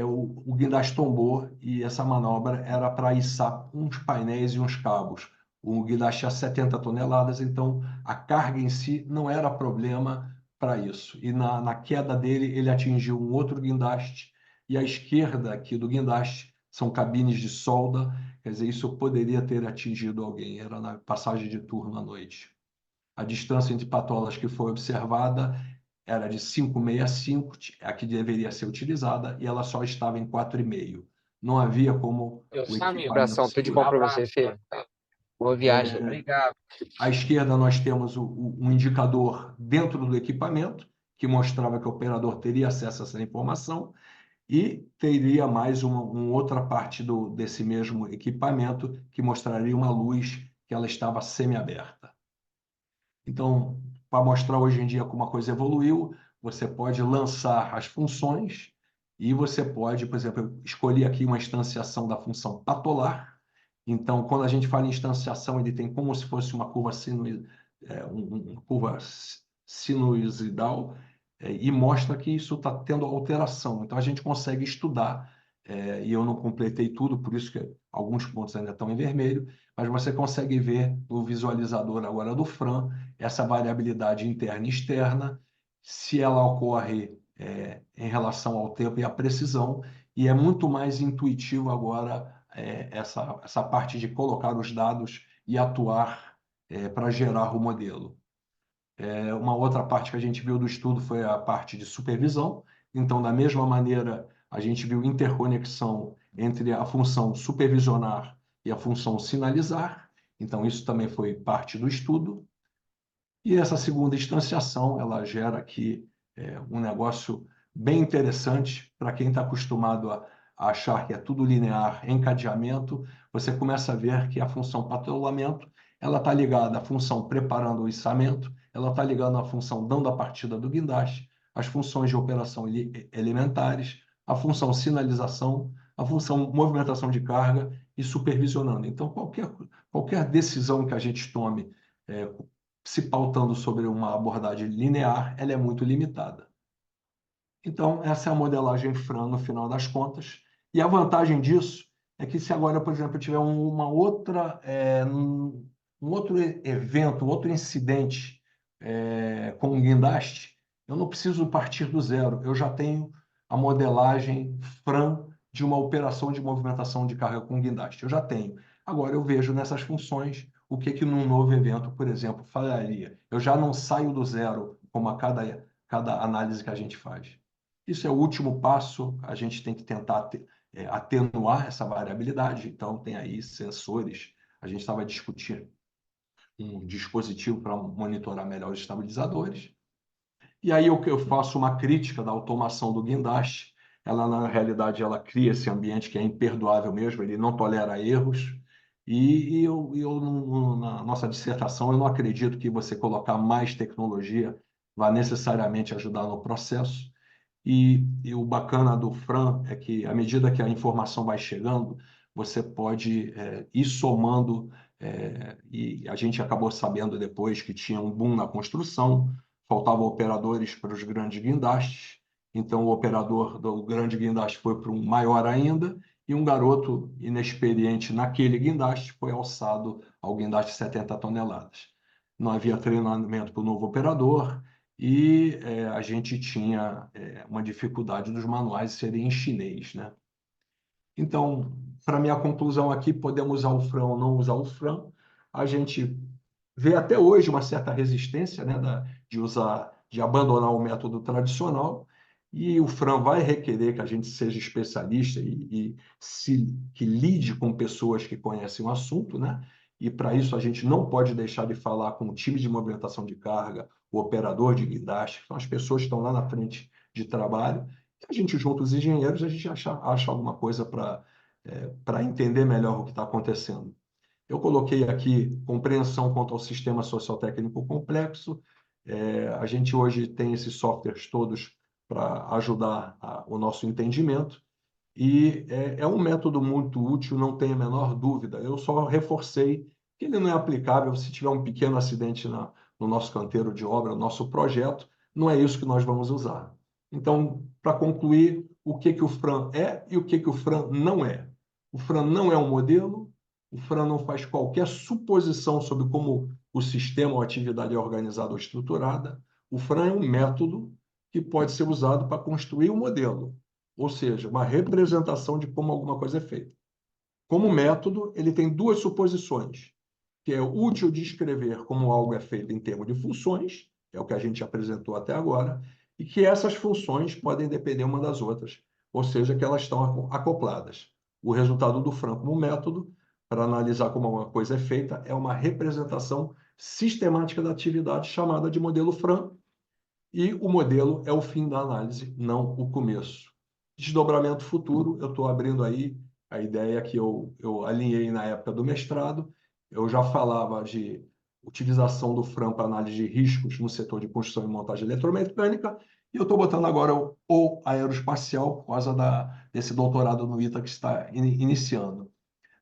O guindaste tombou e essa manobra era para içar uns painéis e uns cabos. O guindaste tinha 70 toneladas, então a carga em si não era problema para isso. E na queda dele, ele atingiu um outro guindaste, e à esquerda aqui do guindaste são cabines de solda. Quer dizer, isso poderia ter atingido alguém, era na passagem de turno à noite. A distância entre patolas que foi observada era de 5,65, a que deveria ser utilizada, e ela só estava em 4,5. Não havia como o equipamento abração, tudo de bom para você, Fê. Boa viagem. Obrigado. À esquerda, nós temos um indicador dentro do equipamento, que mostrava que o operador teria acesso a essa informação, e teria mais uma outra parte desse mesmo equipamento que mostraria uma luz que ela estava semi-aberta. Então, para mostrar hoje em dia como a coisa evoluiu, você pode lançar as funções e você pode, por exemplo, eu escolhi aqui uma instanciação da função patolar. Então, quando a gente fala em instanciação, ele tem como se fosse uma curva sinusoidal, e mostra que isso está tendo alteração. Então, a gente consegue estudar, e eu não completei tudo, por isso que alguns pontos ainda estão em vermelho, mas você consegue ver no visualizador agora do Fran essa variabilidade interna e externa, se ela ocorre em relação ao tempo e à precisão, e é muito mais intuitivo agora essa parte de colocar os dados e atuar para gerar o modelo. Uma outra parte que a gente viu do estudo foi a parte de supervisão. Então, da mesma maneira, a gente viu interconexão entre a função supervisionar e a função sinalizar. Então, isso também foi parte do estudo. E essa segunda instanciação, ela gera aqui um negócio bem interessantes para quem está acostumado a achar que é tudo linear, encadeamento. Você começa a ver que a função patrulhamento ela está ligada à função preparando o içamento, ela está ligada à função dando a partida do guindaste, as funções de operação elementares, a função sinalização, a função movimentação de carga e supervisionando. Então, qualquer decisão que a gente tome se pautando sobre uma abordagem linear, ela é muito limitada. Então, essa é a modelagem FRAM no final das contas. E a vantagem disso é que se agora, por exemplo, eu tiver um outro evento, um outro incidente com um guindaste, eu não preciso partir do zero. Eu já tenho a modelagem FRAM de uma operação de movimentação de carga com guindaste. Eu já tenho. Agora eu vejo nessas funções o que num novo evento, por exemplo, falharia. Eu já não saio do zero como a cada análise que a gente faz. Isso é o último passo, a gente tem que tentar atenuar essa variabilidade. Então, tem aí sensores. A gente estava discutindo um dispositivo para monitorar melhor os estabilizadores. E aí eu faço uma crítica da automação do guindaste. Ela, na realidade, ela cria esse ambiente que é imperdoável mesmo, ele não tolera erros. Na nossa dissertação, eu não acredito que você colocar mais tecnologia vai necessariamente ajudar no processo. E o bacana do FRAM é que, à medida que a informação vai chegando, você pode ir somando, e a gente acabou sabendo depois que tinha um boom na construção, faltavam operadores para os grandes guindastes, então o operador do grande guindaste foi para um maior ainda, e um garoto inexperiente naquele guindaste foi alçado ao guindaste de 70 toneladas. Não havia treinamento para o novo operador, e a gente tinha uma dificuldade dos manuais serem em chinês, né? Então, para minha conclusão aqui, podemos usar o FRAM ou não usar o FRAM. A gente vê até hoje uma certa resistência, né, de abandonar o método tradicional, e o FRAM vai requerer que a gente seja especialista que lide com pessoas que conhecem o assunto, né? E para isso a gente não pode deixar de falar com o time de movimentação de carga, o operador de guindaste, que são as pessoas que estão lá na frente de trabalho. E a gente, junto os engenheiros, a gente acha alguma coisa para entender melhor o que está acontecendo. Eu coloquei aqui compreensão quanto ao sistema sociotécnico complexo. A gente hoje tem esses softwares todos para ajudar o nosso entendimento. E é um método muito útil, não tenho a menor dúvida. Eu só reforcei que ele não é aplicável se tiver um pequeno acidente no nosso canteiro de obra, no nosso projeto. Não é isso que nós vamos usar. Então, para concluir, o que o FRAM é e o que o FRAM não é. O FRAM não é um modelo, o FRAM não faz qualquer suposição sobre como o sistema ou atividade é organizada ou estruturada. O FRAM é um método que pode ser usado para construir um modelo, ou seja, uma representação de como alguma coisa é feita. Como método, ele tem duas suposições, que é útil descrever como algo é feito em termos de funções, é o que a gente apresentou até agora, e que essas funções podem depender uma das outras, ou seja, que elas estão acopladas. O resultado do FRAM como método, para analisar como uma coisa é feita, é uma representação sistemática da atividade chamada de modelo FRAM, e o modelo é o fim da análise, não o começo. Desdobramento futuro, eu estou abrindo aí a ideia que eu alinhei na época do mestrado. Eu já falava de utilização do FRAM para análise de riscos no setor de construção e montagem eletromecânica, e eu estou botando agora o aeroespacial por causa desse doutorado no ITA que está iniciando.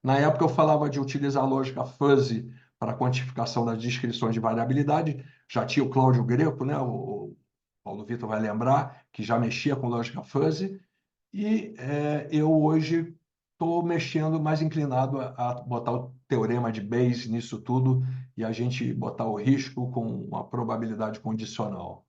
Na época eu falava de utilizar a lógica fuzzy para a quantificação das descrições de variabilidade. Já tinha o Cláudio Greco, né? O Paulo Vitor vai lembrar, que já mexia com lógica fuzzy. E eu hoje estou mexendo mais inclinado a botar o teorema de Bayes nisso tudo e a gente botar o risco com uma probabilidade condicional.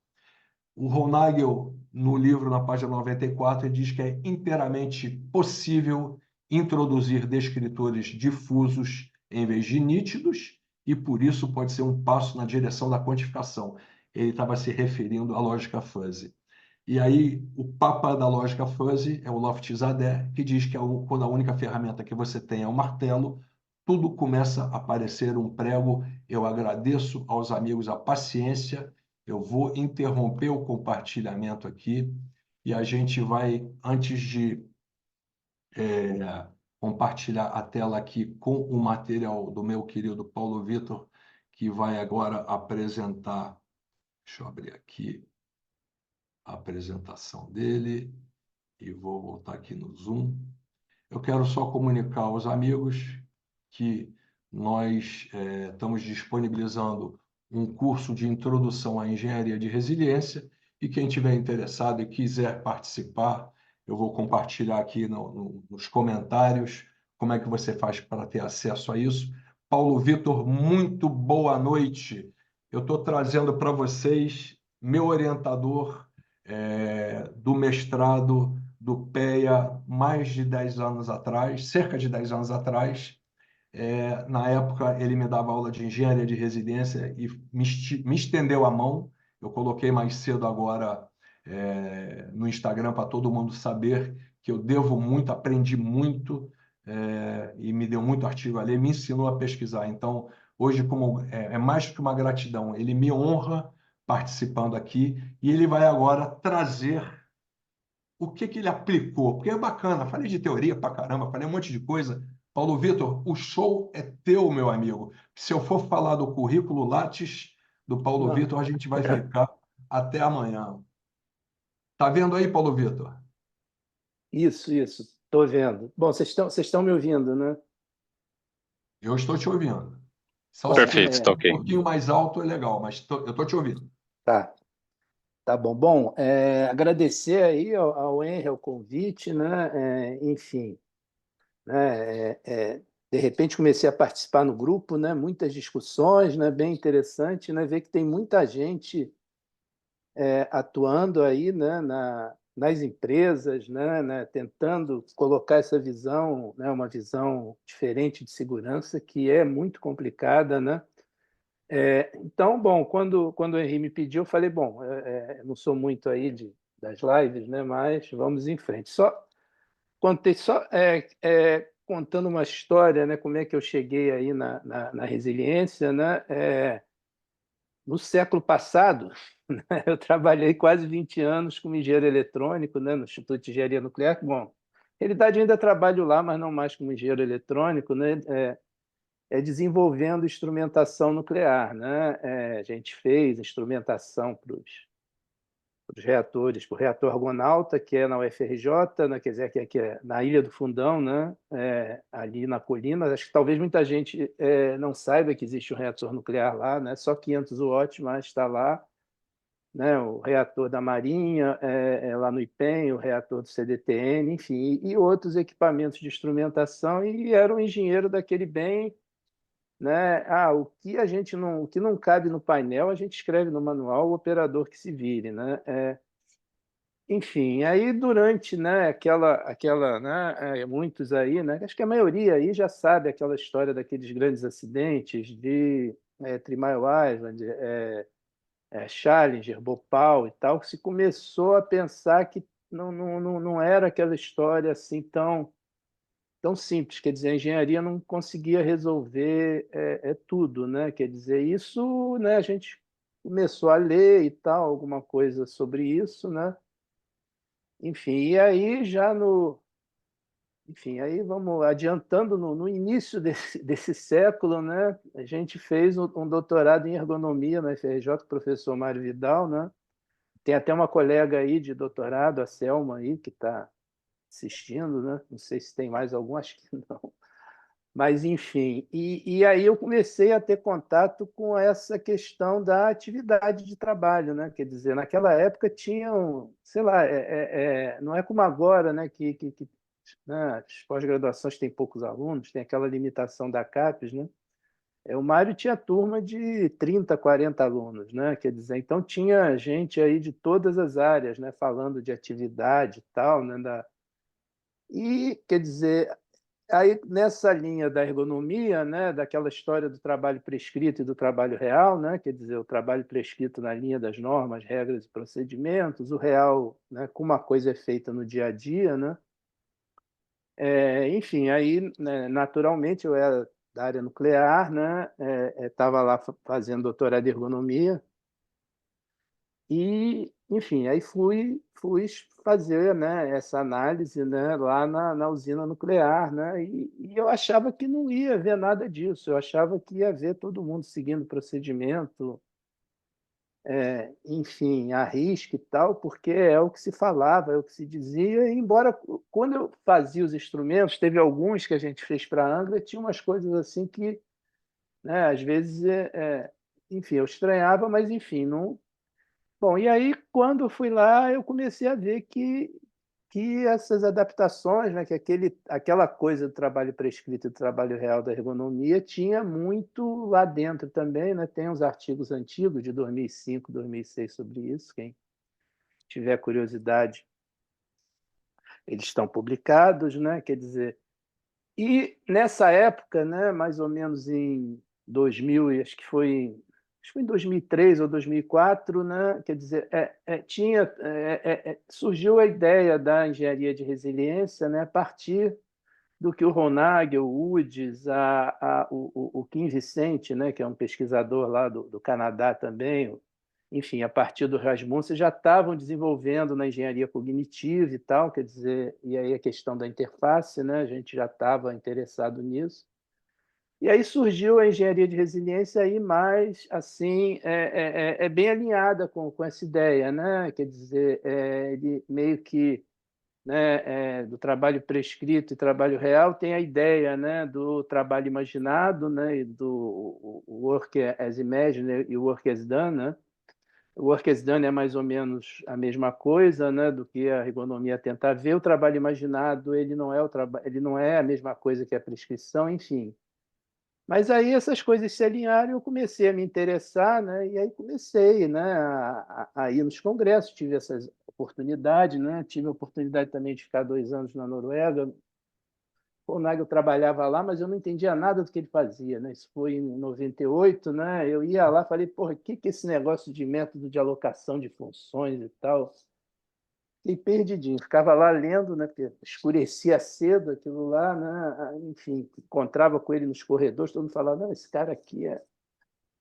O Ronagel, no livro, na página 94, ele diz que é inteiramente possível introduzir descritores difusos em vez de nítidos, e por isso pode ser um passo na direção da quantificação. Ele estava se referindo à lógica fuzzy. E aí, o papa da lógica fuzzy é o Lofty-Zadeh, que diz que quando a única ferramenta que você tem é o martelo, tudo começa a parecer um prego. Eu agradeço aos amigos a paciência. Eu vou interromper o compartilhamento aqui e a gente vai, antes de compartilhar a tela aqui com o material do meu querido Paulo Vitor, que vai agora apresentar. Deixa eu abrir aqui a apresentação dele e vou voltar aqui no Zoom. Eu quero só comunicar aos amigos que nós estamos disponibilizando um curso de introdução à engenharia de resiliência e quem tiver interessado e quiser participar, eu vou compartilhar aqui nos comentários como é que você faz para ter acesso a isso. Paulo Vitor, muito boa noite. Eu estou trazendo para vocês meu orientador do mestrado do PEA mais de 10 anos atrás, cerca de 10 anos atrás. Na época, ele me dava aula de engenharia de residência e me estendeu a mão. Eu coloquei mais cedo agora no Instagram para todo mundo saber que eu devo muito, aprendi muito e me deu muito artigo ali, me ensinou a pesquisar. Então, hoje, como é mais que uma gratidão, ele me honra participando aqui e ele vai agora trazer o que ele aplicou, porque é bacana, falei de teoria pra caramba, falei um monte de coisa. Paulo Vitor, o show é teu, meu amigo. Se eu for falar do currículo Lattes do Paulo Não. Vitor, a gente vai ficar até amanhã. Tá vendo aí, Paulo Vitor? Isso, estou vendo. Bom, vocês estão me ouvindo, né? Eu estou te ouvindo. Só se Bom, Perfeito, tá um ok. pouquinho mais alto é legal, mas eu estou te ouvindo. tá, tá bom. Bom, agradecer aí ao Henry o convite, né? Enfim, né? De repente comecei a participar no grupo, né? Muitas discussões, né? Bem interessante, né? Ver que tem muita gente atuando aí, né? Nas empresas, né? Tentando colocar essa visão, né? Uma visão diferente de segurança que é muito complicada, né? Então, bom, quando o Henri me pediu, eu falei, bom, não sou muito aí das lives, né? Mas vamos em frente. Contando uma história, né? Como é que eu cheguei aí na resiliência, né? No século passado, né, eu trabalhei quase 20 anos como engenheiro eletrônico, né? No Instituto de Engenharia Nuclear. Bom, na realidade, eu ainda trabalho lá, mas não mais como engenheiro eletrônico, né? Desenvolvendo instrumentação nuclear, né? A gente fez instrumentação para os reatores, para o reator Argonauta, que é na UFRJ, né? Quer dizer, que é na Ilha do Fundão, né? Ali na colina. Acho que talvez muita gente não saiba que existe um reator nuclear lá, né? Só 500 watts, mas está lá. Né? O reator da Marinha, lá no IPEM, o reator do CDTN, enfim, e outros equipamentos de instrumentação, e era um engenheiro daquele bem, né? O que não cabe no painel, a gente escreve no manual, o operador que se vire, né? Enfim, aí durante, né, né, muitos aí, né, acho que a maioria aí já sabe aquela história daqueles grandes acidentes de Three Mile Island, Challenger, Bhopal e tal, que se começou a pensar que não era aquela história assim tão simples. Quer dizer, a engenharia não conseguia resolver tudo, né? Quer dizer, isso, né, a gente começou a ler e tal, alguma coisa sobre isso, né? Enfim, e aí já no. Enfim, aí vamos adiantando no início desse século, né? A gente fez um doutorado em ergonomia na FRJ, com o professor Mário Vidal, né? Tem até uma colega aí de doutorado, a Selma aí, que está assistindo, né? Não sei se tem mais algum, acho que não. Mas, enfim, e aí eu comecei a ter contato com essa questão da atividade de trabalho, né? Quer dizer, naquela época tinham, sei lá, não é como agora, né? Né? As pós-graduações têm poucos alunos, tem aquela limitação da CAPES, né? O Mário tinha turma de 30, 40 alunos, né? Quer dizer, então tinha gente aí de todas as áreas, né? Falando de atividade e tal, né? E, quer dizer, aí nessa linha da ergonomia, né? Daquela história do trabalho prescrito e do trabalho real, né? Quer dizer, o trabalho prescrito na linha das normas, regras e procedimentos, o real, né? Como a coisa é feita no dia a dia, né? Enfim, aí, né, naturalmente, eu era da área nuclear, né? Estava lá fazendo doutorado em ergonomia e, enfim, aí fui fazer, né, essa análise, né, lá na usina nuclear, né, e eu achava que não ia haver nada disso, eu achava que ia haver todo mundo seguindo o procedimento, enfim, a risco e tal, porque é o que se falava, é o que se dizia, e embora quando eu fazia os instrumentos, teve alguns que a gente fez para a Angra, tinha umas coisas assim que, né, às vezes, enfim, eu estranhava, mas enfim, não. Bom, e aí quando eu fui lá, eu comecei a ver que essas adaptações, né, que aquela coisa do trabalho prescrito e do trabalho real da ergonomia tinha muito lá dentro também, né? Tem uns artigos antigos de 2005, 2006 sobre isso, quem tiver curiosidade, eles estão publicados, né? Quer dizer, e nessa época, né, mais ou menos em 2000, e acho que foi em 2003 ou 2004, né, quer dizer, surgiu a ideia da engenharia de resiliência, né, a partir do que o Ron Nagel, o Woods, o Kim Vicente, né, que é um pesquisador lá do Canadá também, enfim, a partir do Rasmussen, já estavam desenvolvendo na engenharia cognitiva e tal, quer dizer, e aí a questão da interface, né, a gente já estava interessado nisso. E aí surgiu a engenharia de resiliência aí mais assim bem alinhada com essa ideia, né? Quer dizer, ele meio que, né, do trabalho prescrito e trabalho real tem a ideia, né, do trabalho imaginado, né, e do work as imagined e work as done, né? O work as done é mais ou menos a mesma coisa, né, do que a ergonomia tenta ver. O trabalho imaginado ele não é a mesma coisa que a prescrição, enfim. Mas aí essas coisas se alinharam e eu comecei a me interessar, né? E aí comecei, né, a ir nos congressos, tive essas oportunidades, né? Tive a oportunidade também de ficar 2 anos na Noruega. O Nagel trabalhava lá, mas eu não entendia nada do que ele fazia, né? Isso foi em 98, né? Eu ia lá, falei, porra, o que é esse negócio de método de alocação de funções e tal? Fiquei perdidinho, ficava lá lendo, né? Porque escurecia cedo aquilo lá, né? Enfim, encontrava com ele nos corredores, todo mundo falava, não, esse cara aqui é.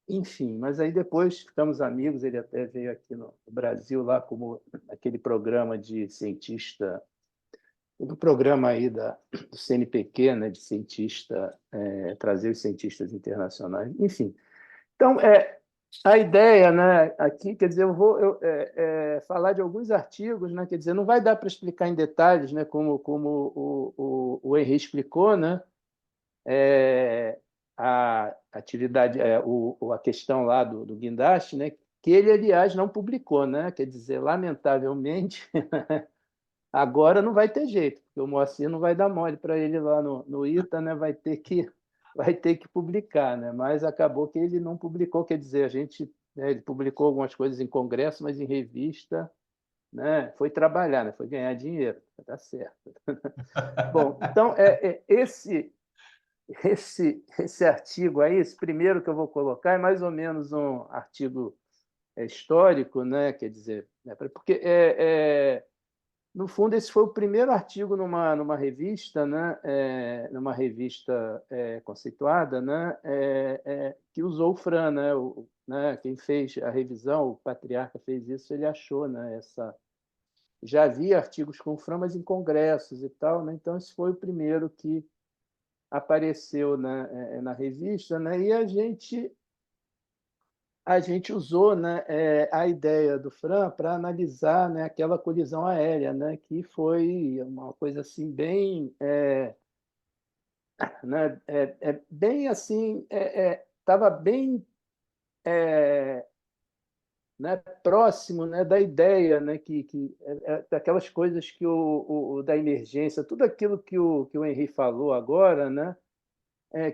Enfim, mas aí depois ficamos amigos, ele até veio aqui no Brasil, lá como aquele programa de cientista, do programa aí do CNPq, né? De cientista, trazer os cientistas internacionais, enfim. Então, a ideia, né, aqui, quer dizer, eu vou falar de alguns artigos, né, quer dizer, não vai dar para explicar em detalhes, né, como o Henri explicou, né, a atividade, a questão lá do guindaste, né, que ele, aliás, não publicou, né, quer dizer, lamentavelmente, agora não vai ter jeito, porque o Moacir não vai dar mole para ele lá no ITA, né, vai ter que publicar, né? Mas acabou que ele não publicou, quer dizer, a gente, né, ele publicou algumas coisas em congresso, mas em revista, né, foi trabalhar, né, foi ganhar dinheiro, tá certo. Bom, então esse artigo aí, esse primeiro que eu vou colocar é mais ou menos um artigo histórico, né, quer dizer, né, porque no fundo, esse foi o primeiro artigo numa revista, né, numa revista conceituada, né, que usou o Fran, né, né, quem fez a revisão, o Patriarca fez isso, ele achou, né, já havia artigos com o Fran, mas em congressos e tal, né, então esse foi o primeiro que apareceu na revista, né, e a gente usou, né, a ideia do Fran para analisar, né, aquela colisão aérea, né, que foi uma coisa assim bem, né, bem assim, estava bem, né, próximo, né, da ideia, né, daquelas coisas que da emergência, tudo aquilo que o Henri falou agora, né,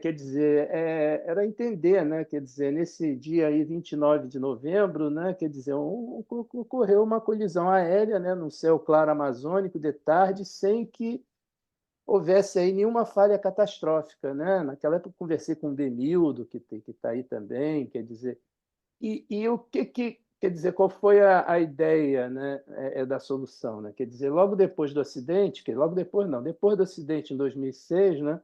quer dizer, era entender, né? Quer dizer, nesse dia aí, 29 de novembro, né? Quer dizer, ocorreu uma colisão aérea, né? No céu claro amazônico de tarde, sem que houvesse aí nenhuma falha catastrófica, né? Naquela época eu conversei com o Benildo, que está aí também, quer dizer, e o quer dizer, qual foi a ideia, né, da solução, né? Quer dizer, logo depois do acidente, logo depois não, depois do acidente em 2006, né?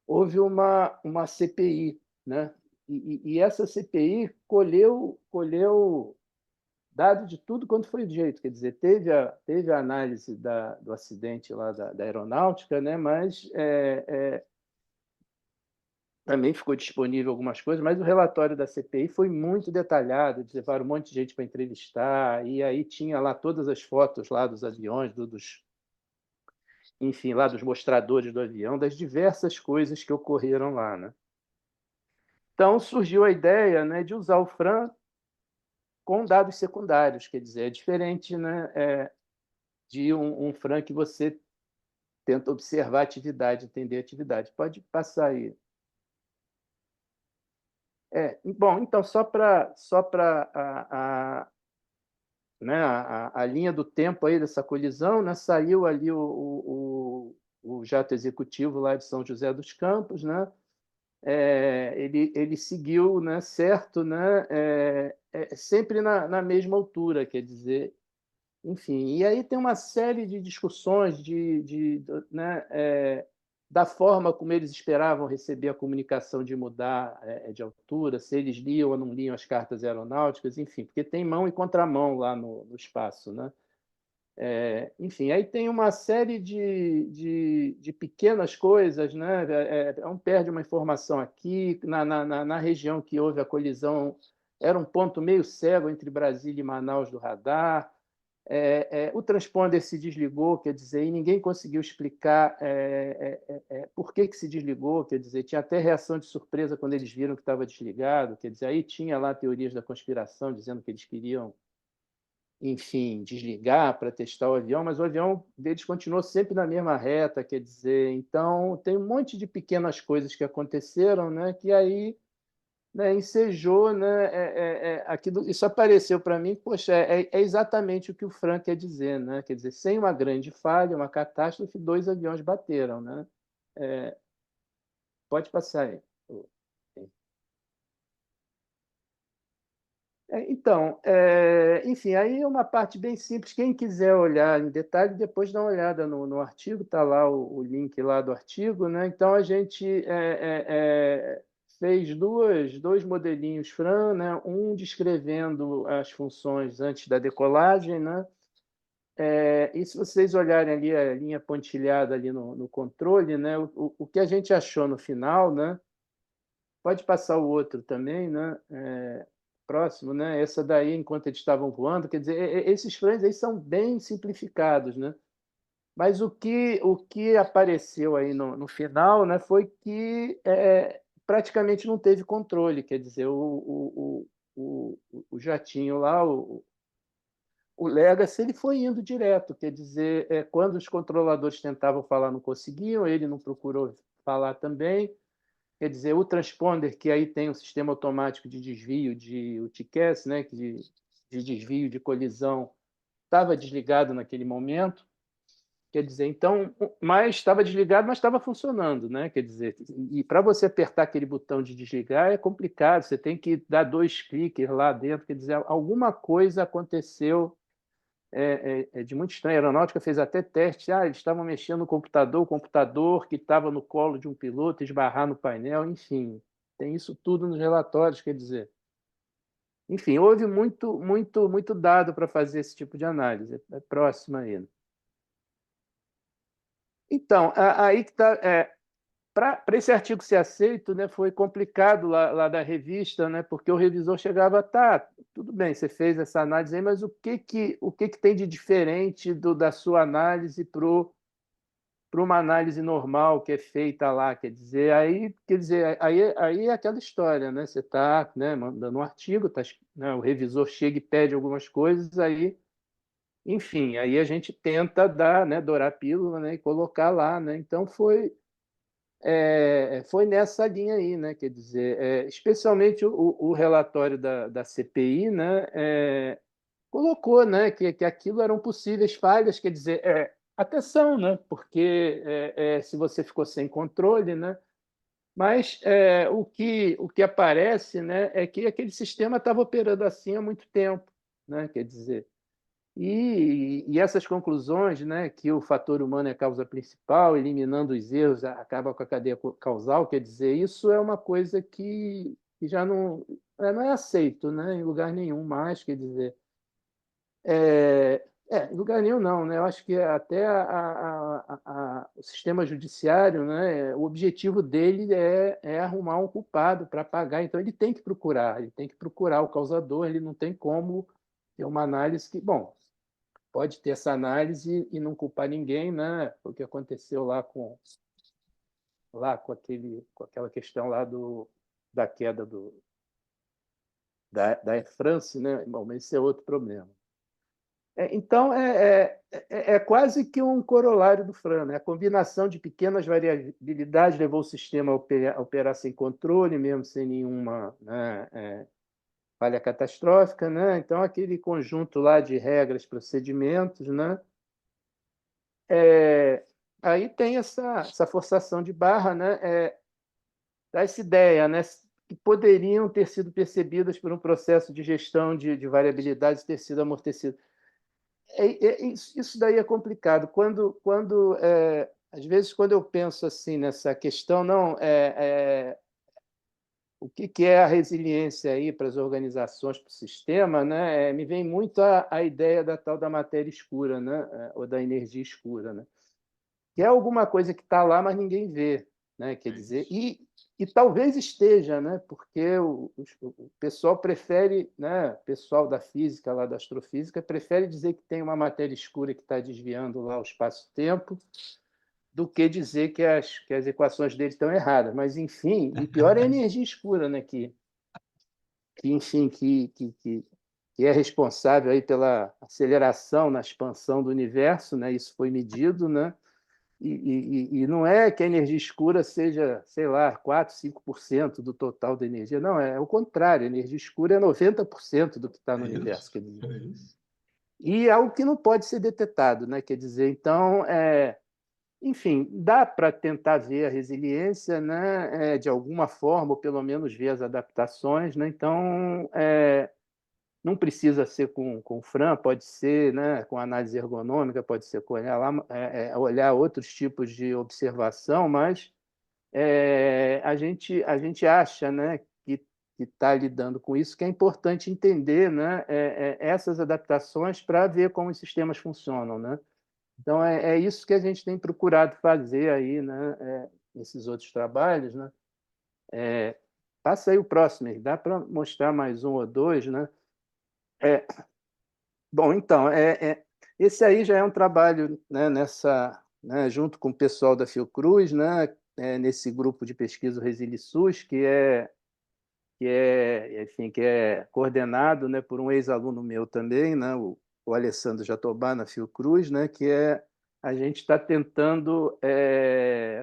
Houve uma CPI, né? E essa CPI colheu dado de tudo quanto foi jeito, quer dizer, teve a análise do acidente lá da aeronáutica, né? Mas também ficou disponível algumas coisas, mas o relatório da CPI foi muito detalhado, eles levaram um monte de gente para entrevistar, e aí tinha lá todas as fotos lá dos aviões, enfim, lá dos mostradores do avião, das diversas coisas que ocorreram lá, né? Então surgiu a ideia, né, de usar o FRAN com dados secundários, quer dizer, é diferente, né, de um FRAN que você tenta observar a atividade, entender a atividade. Pode passar aí. Bom, então, só para né, a linha do tempo aí dessa colisão, né, saiu ali o jato executivo lá de São José dos Campos, né, ele seguiu, né, certo, né, sempre na mesma altura, quer dizer, enfim. E aí tem uma série de discussões né, da forma como eles esperavam receber a comunicação de mudar de altura, se eles liam ou não liam as cartas aeronáuticas, enfim, porque tem mão e contramão lá no espaço, né? Enfim, aí tem uma série de pequenas coisas, né? Um perde uma informação aqui, na região que houve a colisão, era um ponto meio cego entre Brasília e Manaus do radar. O transponder se desligou, quer dizer, e ninguém conseguiu explicar por que se desligou, quer dizer, tinha até reação de surpresa quando eles viram que estava desligado, quer dizer, aí tinha lá teorias da conspiração dizendo que eles queriam, enfim, desligar para testar o avião, mas o avião deles continuou sempre na mesma reta, quer dizer, então tem um monte de pequenas coisas que aconteceram, né, que aí, né, ensejou, né, aquilo, isso apareceu para mim, poxa, é exatamente o que o Frank quer dizer, né, quer dizer, sem uma grande falha, uma catástrofe, dois aviões bateram, né. Pode passar aí. Então, enfim, aí é uma parte bem simples. Quem quiser olhar em detalhe, depois dá uma olhada no artigo, está lá o link lá do artigo, né? Então, a gente fez dois modelinhos FRAN, né? Um descrevendo as funções antes da decolagem, né? E se vocês olharem ali a linha pontilhada ali no controle, né? O que a gente achou no final, né? Pode passar o outro também, né? Próximo, né? Essa daí, enquanto eles estavam voando, quer dizer, esses frames aí são bem simplificados, né? Mas o que apareceu aí no final, né, foi que praticamente não teve controle, quer dizer, o jatinho lá, o Legacy, ele foi indo direto, quer dizer, quando os controladores tentavam falar, não conseguiam, ele não procurou falar também. Quer dizer, o transponder, que aí tem um sistema automático de desvio de UTCAS, né, de desvio de colisão, estava desligado naquele momento. Quer dizer, então, mas estava desligado, mas estava funcionando, né? Quer dizer, e para você apertar aquele botão de desligar é complicado, você tem que dar 2 cliques lá dentro, quer dizer, alguma coisa aconteceu de muito estranho. A aeronáutica fez até teste. Eles estavam mexendo no computador, o computador que estava no colo de um piloto, esbarrar no painel, enfim. Tem isso tudo nos relatórios, quer dizer. Enfim, houve muito dado para fazer esse tipo de análise. Próxima aí. Então, aí que está. Para esse artigo ser aceito, né, foi complicado lá da revista, né, porque o revisor chegava, tá, tudo bem, você fez essa análise aí, mas o que tem de diferente da sua análise para uma análise normal que é feita lá? Quer dizer, aí é aquela história, né? Você está, né, mandando um artigo, né, o revisor chega e pede algumas coisas, aí, enfim, aí a gente tenta né, dourar a pílula, né, e colocar lá, né? Então foi nessa linha aí, né? Quer dizer, especialmente o relatório da CPI, né? Colocou, né, que aquilo eram possíveis falhas, quer dizer, até são, né? Porque se você ficou sem controle, né? Mas o que aparece, né, é que aquele sistema estava operando assim há muito tempo, né? Quer dizer, e essas conclusões, né, que o fator humano é a causa principal, eliminando os erros, acaba com a cadeia causal, quer dizer, isso é uma coisa que já não é aceito, né, em lugar nenhum mais, quer dizer. Em lugar nenhum não, né? Eu acho que até o sistema judiciário, né? O objetivo dele é arrumar um culpado para pagar, então ele tem que procurar o causador, ele não tem como ter uma análise que, bom, pode ter essa análise e não culpar ninguém, né? O que aconteceu com aquela questão lá da queda da Air France, né? Bom, mas esse é outro problema. Então, é quase que um corolário do Fran, né? A combinação de pequenas variabilidades levou o sistema a operar sem controle, mesmo sem nenhuma, né, falha catastrófica, né? Então, aquele conjunto lá de regras, procedimentos, né? Aí tem essa forçação de barra, né? Dá essa ideia, né? Que poderiam ter sido percebidas por um processo de gestão de variabilidades ter sido amortecido. Isso daí é complicado. Às vezes, quando eu penso assim nessa questão, não o que é a resiliência aí para as organizações, para o sistema, né? Me vem muito a ideia da tal da matéria escura, né? Ou da energia escura, né? Que é alguma coisa que está lá, mas ninguém vê, né? Quer dizer, e talvez esteja, né? Porque o pessoal prefere, né? O pessoal da física, lá da astrofísica, prefere dizer que tem uma matéria escura que está desviando lá o espaço-tempo do que dizer que as equações dele estão erradas. Mas, enfim, e pior é a energia escura, né? Enfim, que é responsável aí pela aceleração na expansão do universo, né? Isso foi medido, né? E não é que a energia escura seja, sei lá, 4, 5% do total da energia. Não, é o contrário. A energia escura é 90% do que está no universo. Quer dizer. É isso. E é algo que não pode ser detectado, né? Quer dizer, então, enfim, dá para tentar ver a resiliência, né? De alguma forma, ou pelo menos ver as adaptações, né? Então, não precisa ser com Fran, pode ser, né, com análise ergonômica, pode ser com olhar outros tipos de observação, mas a gente acha, né, que está lidando com isso, que é importante entender, né, essas adaptações para ver como os sistemas funcionam, né? Então, é isso que a gente tem procurado fazer aí, né, nesses outros trabalhos, né? Passa aí o próximo, dá para mostrar mais um ou dois, né? É, Bom, então, esse aí já é um trabalho, né, né, junto com o pessoal da Fiocruz, né, nesse grupo de pesquisa ResiliSUS, enfim, que é coordenado, né, por um ex-aluno meu também, né, o Alessandro Jatobá, na Fiocruz, né, a gente está tentando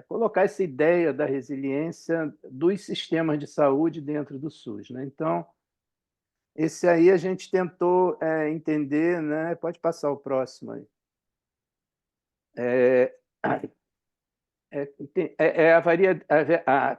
colocar essa ideia da resiliência dos sistemas de saúde dentro do SUS, né? Então, esse aí a gente tentou entender, né? Pode passar o próximo aí. É,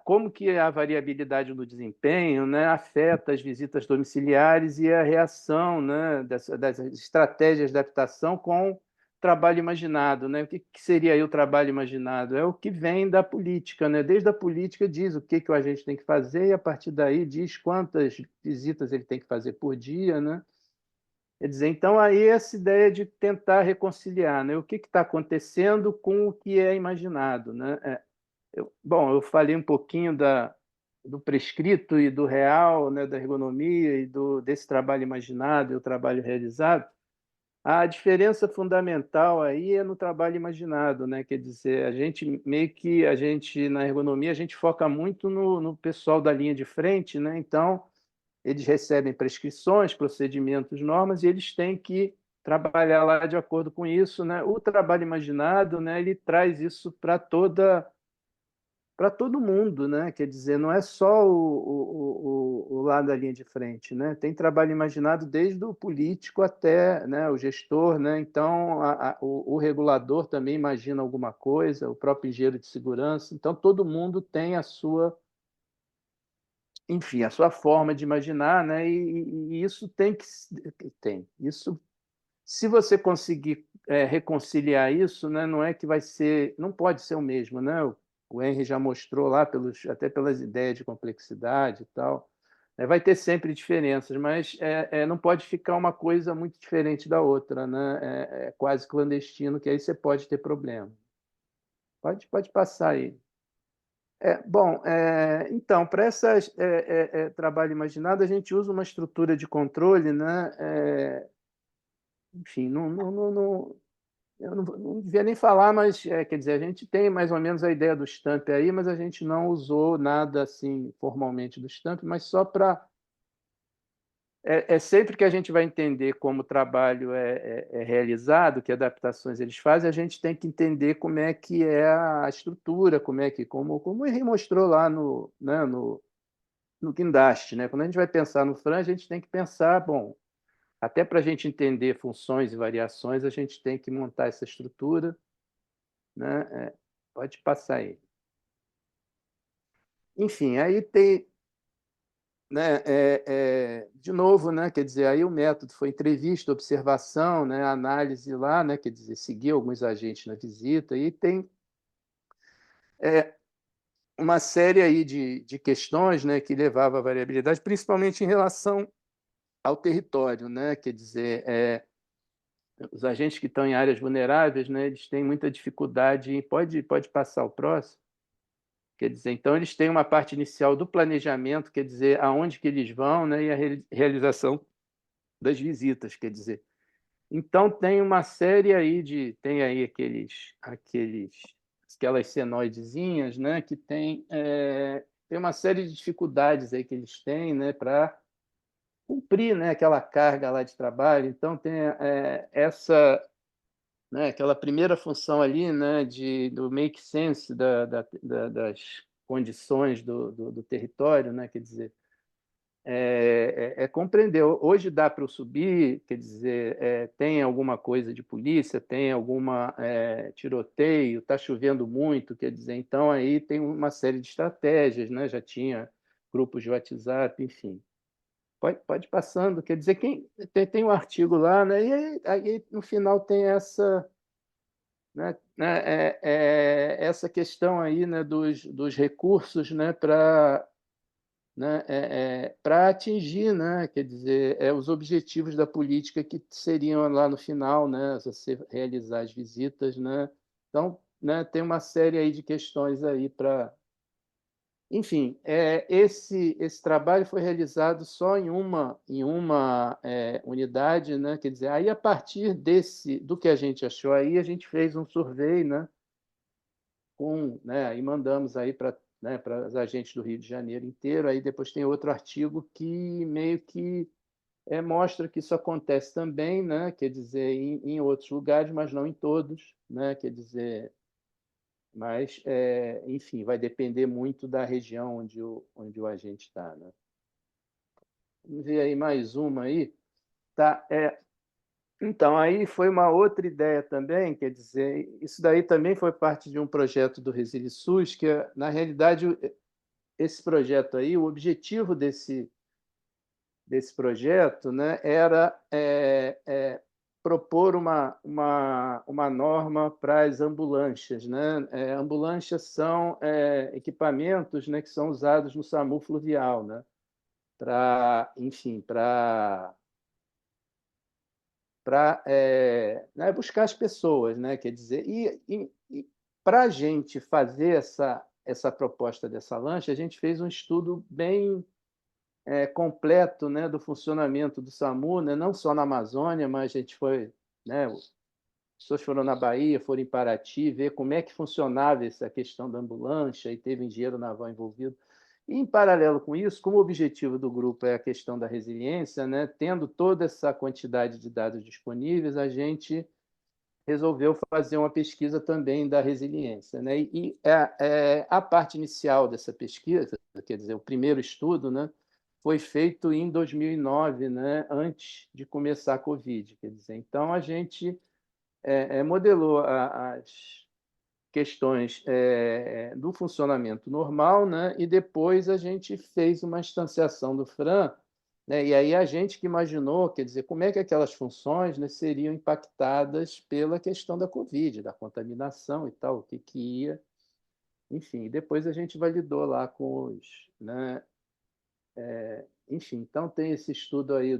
como que a variabilidade do desempenho, né, afeta as visitas domiciliares e a reação, né, das estratégias de adaptação com o trabalho imaginado, né? O que seria aí o trabalho imaginado? É o que vem da política, né? Desde a política diz o que o agente tem que fazer e a partir daí diz quantas visitas ele tem que fazer por dia, né? Quer dizer, então, aí essa ideia de tentar reconciliar, né? O que está acontecendo com o que é imaginado, né? Eu falei um pouquinho do prescrito e do real, né? Da ergonomia e desse trabalho imaginado e o trabalho realizado. A diferença fundamental aí é no trabalho imaginado, né? Quer dizer, a gente na ergonomia a gente foca muito no pessoal da linha de frente, né? Então eles recebem prescrições, procedimentos, normas, e eles têm que trabalhar lá de acordo com isso, né? O trabalho imaginado, né, ele traz isso para todo mundo, né? Quer dizer, não é só o lado da linha de frente, né? Tem trabalho imaginado desde o político até, né, o gestor, né? Então, o regulador também imagina alguma coisa, o próprio engenheiro de segurança. Então, todo mundo tem a sua, enfim, a sua forma de imaginar, né? E isso tem. Isso, se você conseguir reconciliar isso, né? Não é que vai ser, não pode ser o mesmo, né? O Henry já mostrou lá até pelas ideias de complexidade e tal. Vai ter sempre diferenças, mas não pode ficar uma coisa muito diferente da outra, né? É quase clandestino, que aí você pode ter problema. Pode passar aí. Bom, então, para esse trabalho imaginado, a gente usa uma estrutura de controle, né? Enfim, eu não devia nem falar, mas quer dizer, a gente tem mais ou menos a ideia do Stamp aí, mas a gente não usou nada assim formalmente do Stamp, mas só para sempre que a gente vai entender como o trabalho é realizado, que adaptações eles fazem, a gente tem que entender como é que é a estrutura, como o Henri mostrou lá né, no guindaste, né? Quando a gente vai pensar no Fran, a gente tem que pensar, bom, até para a gente entender funções e variações, a gente tem que montar essa estrutura, né? Pode passar aí. Enfim, aí tem, né, de novo, né, quer dizer, aí o método foi entrevista, observação, né, análise lá, né, quer dizer, seguir alguns agentes na visita, e tem uma série aí de questões, né, que levava à variabilidade, principalmente em relação ao território, né, quer dizer, os agentes que estão em áreas vulneráveis, né, eles têm muita dificuldade, pode passar o próximo, quer dizer, então eles têm uma parte inicial do planejamento, quer dizer, aonde que eles vão, né, e a realização das visitas, quer dizer. Então tem uma série aí tem aí aquelas senoidezinhas, né, que tem uma série de dificuldades aí que eles têm, né, para cumprir, né, aquela carga lá de trabalho. Então tem essa, né, aquela primeira função ali, né, do make sense das condições do território, né, quer dizer, compreender. Hoje dá para eu subir, quer dizer, tem alguma coisa de polícia, tem alguma tiroteio, está chovendo muito, quer dizer, então aí tem uma série de estratégias, né? Já tinha grupos de WhatsApp, enfim. Pode ir passando, quer dizer, tem um artigo lá, né? E aí no final tem essa, essa questão aí, né, dos recursos, né, para, né, para atingir, né, quer dizer, os objetivos da política que seriam lá no final, né, você realizar as visitas, né? Então, né, tem uma série aí de questões aí para, enfim, esse trabalho foi realizado só em uma unidade, né? Quer dizer, aí a partir do que a gente achou aí, a gente fez um survey, né? Né, e mandamos aí para, né, para os agentes do Rio de Janeiro inteiro. Aí depois tem outro artigo que meio que mostra que isso acontece também, né? Quer dizer, em outros lugares, mas não em todos, né? Quer dizer, mas enfim, vai depender muito da região onde o agente está, né? Vamos ver aí mais uma aí. Tá, então, aí foi uma outra ideia também, quer dizer, isso daí também foi parte de um projeto do ResiliSUS, que, na realidade, esse projeto aí, o objetivo desse projeto, né, era propor uma norma para as ambulâncias, né? Ambulâncias são equipamentos, né, que são usados no SAMU fluvial, né? Enfim, para né, buscar as pessoas, né? Quer dizer, e para a gente fazer essa proposta dessa lancha, a gente fez um estudo bem completo, né, do funcionamento do SAMU, né, não só na Amazônia, mas a gente foi, né, as pessoas foram na Bahia, foram em Paraty, ver como é que funcionava essa questão da ambulância, e teve engenheiro naval envolvido. E, em paralelo com isso, como o objetivo do grupo é a questão da resiliência, né, tendo toda essa quantidade de dados disponíveis, a gente resolveu fazer uma pesquisa também da resiliência, né? E a parte inicial dessa pesquisa, quer dizer, o primeiro estudo, né, foi feito em 2009, né, antes de começar a Covid. Quer dizer, então a gente modelou as questões do funcionamento normal, né, e depois a gente fez uma instanciação do FRAM, né, e aí a gente que imaginou, quer dizer, como é que aquelas funções, né, seriam impactadas pela questão da Covid, da contaminação e tal, o que ia, enfim, depois a gente validou lá com os, né, enfim, então tem esse estudo aí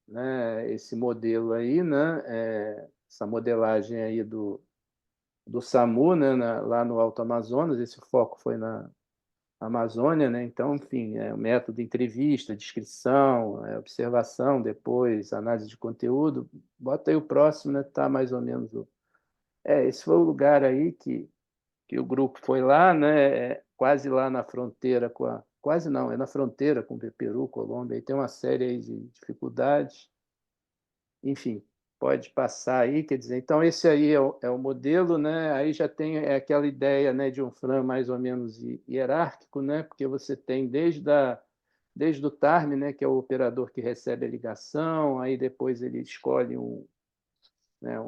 né, esse modelo aí, né, essa modelagem aí do SAMU, né, lá no Alto Amazonas, esse foco foi na Amazônia, né? Então, enfim, o método entrevista, descrição, observação, depois análise de conteúdo. Bota aí o próximo, né? Tá mais ou menos esse foi o lugar aí que o grupo foi lá, né? Quase lá na fronteira com a quase não, é na fronteira com o Peru, Colômbia. Aí tem uma série aí de dificuldades. Enfim, pode passar aí, quer dizer, então esse aí é o modelo, né? Aí já tem aquela ideia, né, de um FRAM mais ou menos hierárquico, né? Porque você tem desde o TARM, né, que é o operador que recebe a ligação, aí depois ele escolhe um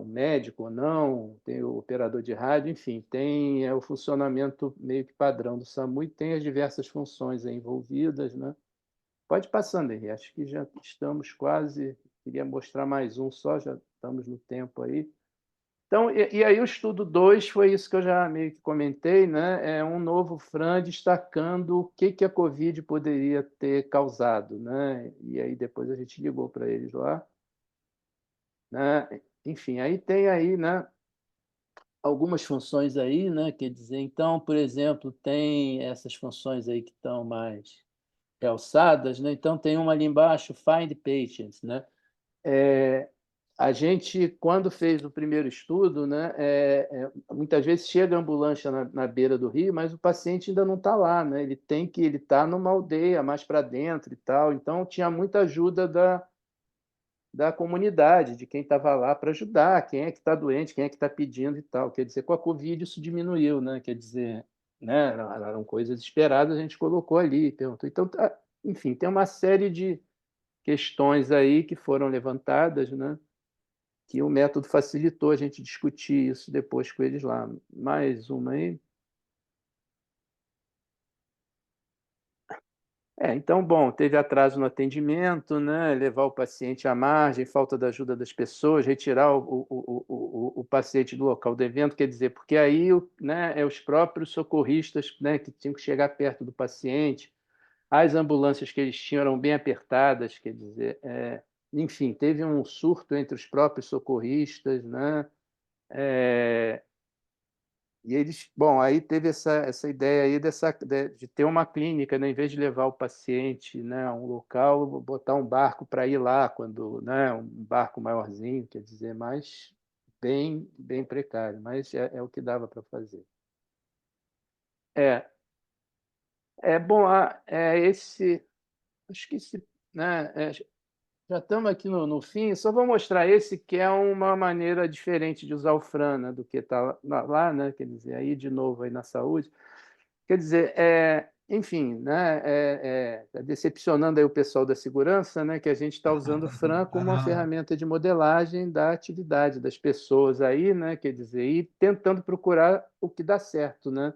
médico ou não, tem o operador de rádio, enfim, tem o funcionamento meio que padrão do SAMU e tem as diversas funções aí envolvidas, né? Pode ir passando, Henrique. Acho que já estamos quase. Queria mostrar mais um só, já estamos no tempo aí. Então, e aí o estudo 2 foi isso que eu já meio que comentei, né? É um novo FRAM destacando o que a Covid poderia ter causado, né? E aí depois a gente ligou para eles lá, né? Enfim, aí tem aí, né, algumas funções aí, né? Quer dizer, então, por exemplo, tem essas funções aí que estão mais realçadas, né? Então tem uma ali embaixo, Find Patients, né? É, a gente, quando fez o primeiro estudo, né, muitas vezes chega a ambulância na beira do rio, mas o paciente ainda não está lá, né? Ele está numa aldeia mais para dentro e tal. Então tinha muita ajuda da comunidade, de quem estava lá para ajudar, quem é que está doente, quem é que está pedindo e tal. Quer dizer, com a Covid isso diminuiu, né? Quer dizer, né, eram coisas esperadas, a gente colocou ali, perguntou. Então, enfim, tem uma série de questões aí que foram levantadas, né? Que o método facilitou a gente discutir isso depois com eles lá. Mais uma aí. Então, bom, teve atraso no atendimento, né? Levar o paciente à margem, falta da ajuda das pessoas, retirar o paciente do local do evento, quer dizer, porque aí, né, os próprios socorristas, né, que tinham que chegar perto do paciente, as ambulâncias que eles tinham eram bem apertadas, quer dizer, enfim, teve um surto entre os próprios socorristas, né? É, e eles, bom, aí teve essa ideia aí de ter uma clínica, né, em vez de levar o paciente, né, a um local, botar um barco para ir lá, quando, né, um barco maiorzinho, quer dizer, mais bem precário, mas é o que dava para fazer. É, bom, acho que né, já estamos aqui no fim, só vou mostrar esse que é uma maneira diferente de usar o FRAN, né, do que está lá, né, quer dizer, aí de novo aí na saúde. Quer dizer, enfim, né, tá decepcionando aí o pessoal da segurança, né, que a gente está usando o FRAN como uma ferramenta de modelagem da atividade das pessoas aí, né, quer dizer, e tentando procurar o que dá certo, né?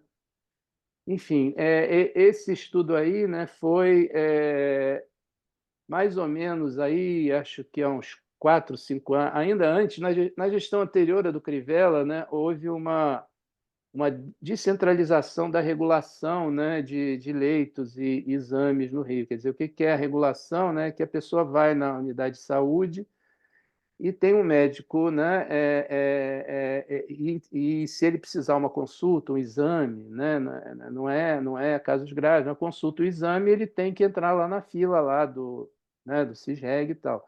Enfim, esse estudo aí, né, foi mais ou menos aí, acho que há uns 4, 5 anos, ainda antes, na gestão anterior do Crivella, né, houve uma descentralização da regulação, né, de leitos e exames no Rio. Quer dizer, o que é a regulação? Né? Que a pessoa vai na unidade de saúde e tem um médico, né, e se ele precisar uma consulta, um exame, né, não é casos graves, uma consulta, o exame, ele tem que entrar lá na fila lá do CISREG e tal.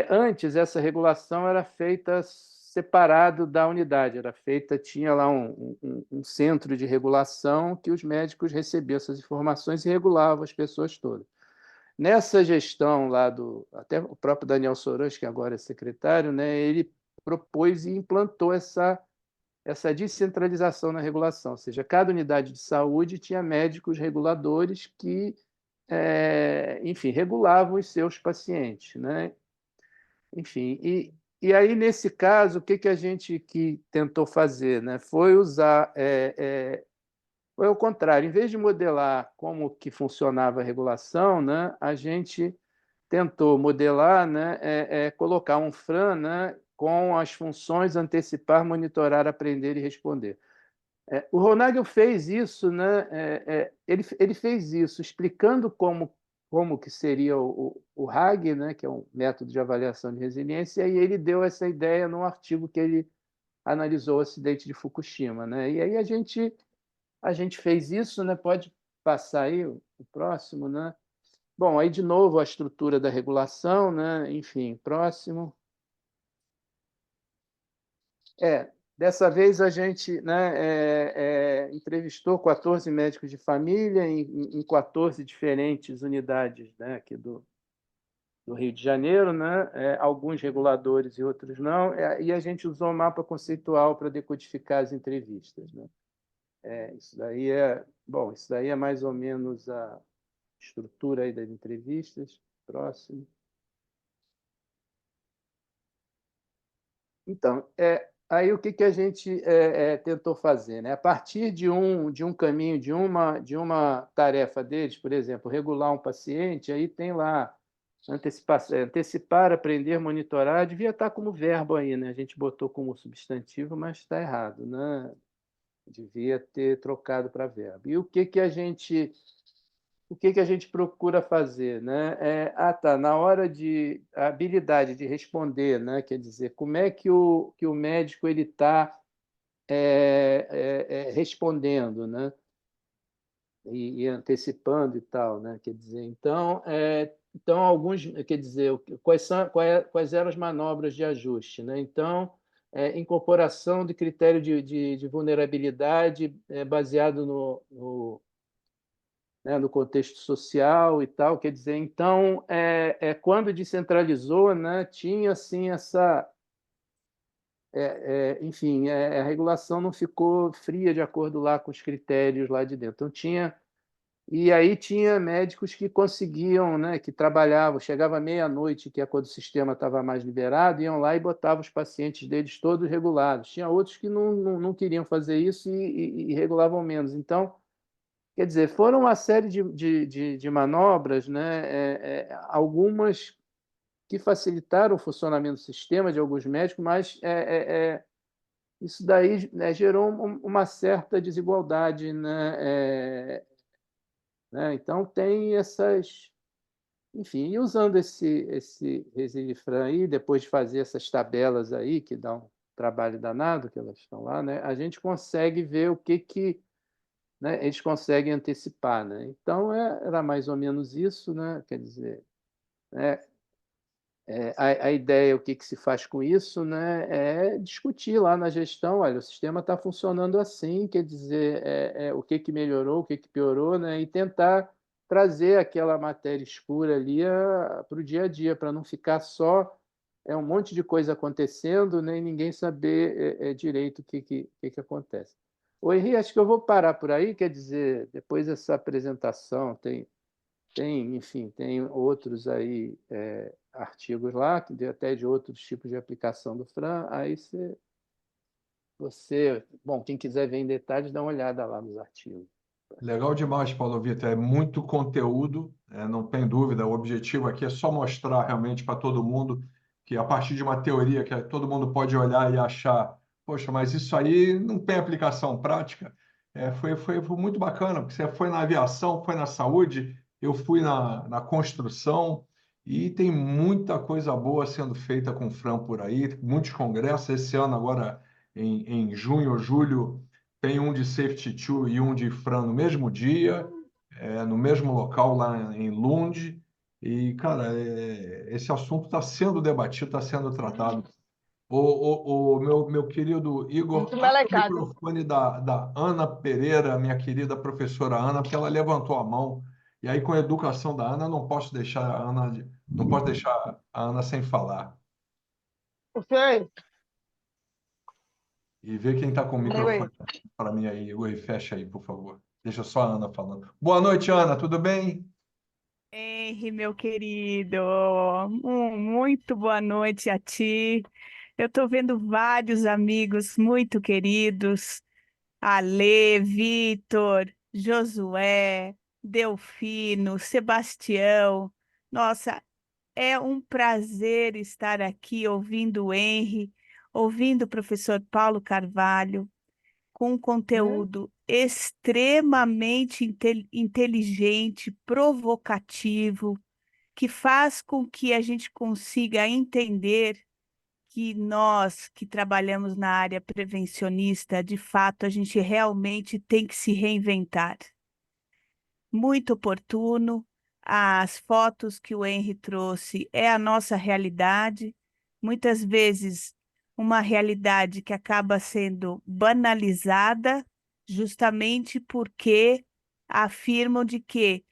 Antes, essa regulação era feita separado da unidade, tinha lá um centro de regulação que os médicos recebiam essas informações e regulavam as pessoas todas. Nessa gestão lá até o próprio Daniel Sorange, que agora é secretário, né, ele propôs e implantou essa descentralização na regulação, ou seja, cada unidade de saúde tinha médicos reguladores que, enfim, regulavam os seus pacientes, né? Enfim, aí, nesse caso, o que a gente tentou fazer, né? Foi usar, foi ao contrário, em vez de modelar como que funcionava a regulação, né, a gente tentou modelar, né, colocar um FRAM, né, com as funções antecipar, monitorar, aprender e responder. O Ronagel fez isso, né? Ele fez isso explicando como que seria o RAG, né? Que é um método de avaliação de resiliência, e ele deu essa ideia num artigo que ele analisou o acidente de Fukushima, né? E aí a gente fez isso, né? Pode passar aí o próximo, né? Bom, aí de novo a estrutura da regulação, né? Enfim, próximo. Dessa vez a gente, né, entrevistou 14 médicos de família em 14 diferentes unidades, né, aqui do Rio de Janeiro, né, alguns reguladores e outros não, e a gente usou o mapa conceitual para decodificar as entrevistas, né. Isso daí é mais ou menos a estrutura aí das entrevistas. Próximo. Então, aí o que a gente tentou fazer, né? A partir de um caminho, de uma tarefa deles, por exemplo, regular um paciente, aí tem lá antecipar, aprender, monitorar, devia estar como verbo aí, né? A gente botou como substantivo, mas está errado, né? Devia ter trocado para verbo. E o que a gente procura fazer, né? Tá, na hora de a habilidade de responder, né? Quer dizer, como é que o médico ele está respondendo, né? E antecipando e tal, né? Quer dizer, então alguns, quer dizer, quais eram as manobras de ajuste, né? Então, incorporação de critério de vulnerabilidade baseado no contexto social e tal, quer dizer, então, quando descentralizou, né, tinha assim enfim, a regulação não ficou fria de acordo lá com os critérios lá de dentro. Então e aí tinha médicos que conseguiam, né, que trabalhavam, chegava meia-noite, que é quando o sistema estava mais liberado, iam lá e botavam os pacientes deles todos regulados. Tinha outros que não queriam fazer isso e regulavam menos. Então, quer dizer, foram uma série de manobras, né? Algumas que facilitaram o funcionamento do sistema de alguns médicos, mas isso daí, né, gerou uma certa desigualdade, né? Então, tem essas. Enfim, e usando esse Resilifran aí, depois de fazer essas tabelas aí, que dá um trabalho danado, que elas estão lá, né? A gente consegue ver o que né, eles conseguem antecipar, né? Então era mais ou menos isso, né? Quer dizer, né, a ideia, o que se faz com isso, né, é discutir lá na gestão, olha, o sistema está funcionando assim, quer dizer, o que melhorou, o que piorou, né, e tentar trazer aquela matéria escura ali para o dia a dia, para não ficar só um monte de coisa acontecendo, né, e ninguém saber direito o que acontece. Ô, Henri, acho que eu vou parar por aí, quer dizer, depois dessa apresentação enfim, tem outros aí artigos lá, até de outros tipos de aplicação do Fran, aí bom, quem quiser ver em detalhes, dá uma olhada lá nos artigos. Legal demais, Paulo Vitor. É muito conteúdo, não tem dúvida. O objetivo aqui é só mostrar realmente para todo mundo que, a partir de uma teoria que todo mundo pode olhar e achar, poxa, mas isso aí não tem aplicação prática. Foi muito bacana, porque você foi na aviação, foi na saúde, eu fui na construção, e tem muita coisa boa sendo feita com o Fran por aí, muitos congressos. Esse ano, agora, em junho ou julho. Tem um de Safety 2 e um de Fran no mesmo dia, no mesmo local lá em Lund. E, cara, esse assunto está sendo debatido, está sendo tratado. O meu querido Igor, Muito abre o melecado. microfone da Ana Pereira, minha querida professora Ana, porque ela levantou a mão. E aí, com a educação da Ana, eu não posso deixar a Ana sem falar. Ok. E vê quem está com o microfone para mim aí, Igor, e fecha aí, por favor. Deixa só a Ana falando. Boa noite, Ana, tudo bem? Henry, meu querido, muito boa noite a ti. Eu estou vendo vários amigos muito queridos, Ale, Vitor, Josué, Delfino, Sebastião. Nossa, é um prazer estar aqui ouvindo o Henry, ouvindo o professor Paulo Carvalho. com um Hum? conteúdo extremamente inteligente, provocativo, que faz com que a gente consiga entender que nós que trabalhamos na área prevencionista, de fato, a gente realmente tem que se reinventar. Muito oportuno. As fotos que o Henry trouxe é a nossa realidade, muitas vezes uma realidade que acaba sendo banalizada, justamente porque afirmam de que,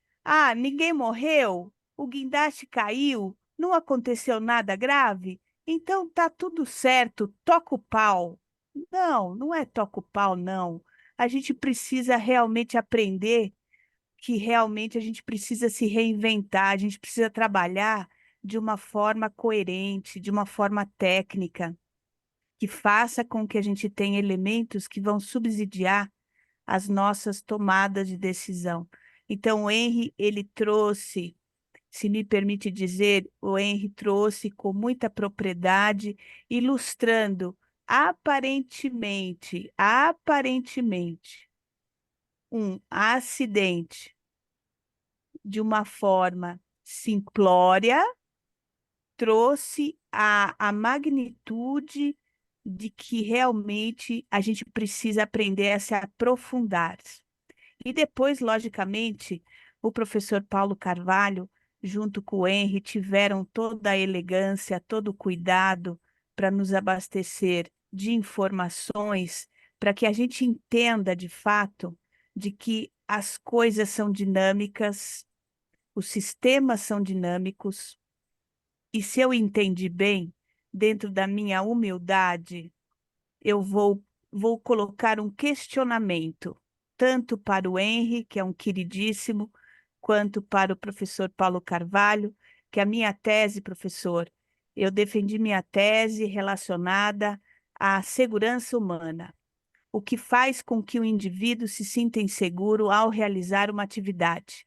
ninguém morreu, o guindaste caiu, não aconteceu nada grave, então tá tudo certo, toca o pau. Não, não é toca o pau, não. A gente precisa realmente aprender que realmente a gente precisa se reinventar, a gente precisa trabalhar de uma forma coerente, de uma forma técnica, que faça com que a gente tenha elementos que vão subsidiar as nossas tomadas de decisão. Então, o Henry, ele trouxe, se me permite dizer, o Henry trouxe com muita propriedade, ilustrando aparentemente, um acidente de uma forma simplória, trouxe a magnitude de que realmente a gente precisa aprender a se aprofundar. E depois, logicamente, o professor Paulo Carvalho, junto com o Henry, tiveram toda a elegância, todo o cuidado para nos abastecer de informações, para que a gente entenda de fato de que as coisas são dinâmicas, os sistemas são dinâmicos, e se eu entendi bem, dentro da minha humildade, eu vou colocar um questionamento, tanto para o Henry, que é um queridíssimo, quanto para o professor Paulo Carvalho, que a minha tese, professor, eu defendi minha tese relacionada à segurança humana, o que faz com que o indivíduo se sinta inseguro ao realizar uma atividade.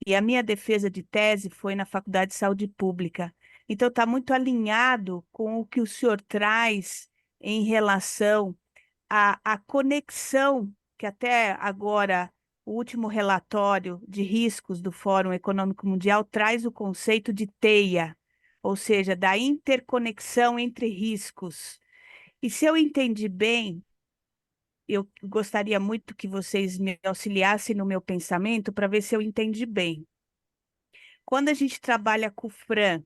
E a minha defesa de tese foi na Faculdade de Saúde Pública. Então, está muito alinhado com o que o senhor traz em relação à conexão, que até agora o último relatório de riscos do Fórum Econômico Mundial traz o conceito de teia, ou seja, da interconexão entre riscos. E se eu entendi bem, eu gostaria muito que vocês me auxiliassem no meu pensamento para ver se eu entendi bem. Quando a gente trabalha com o Fran,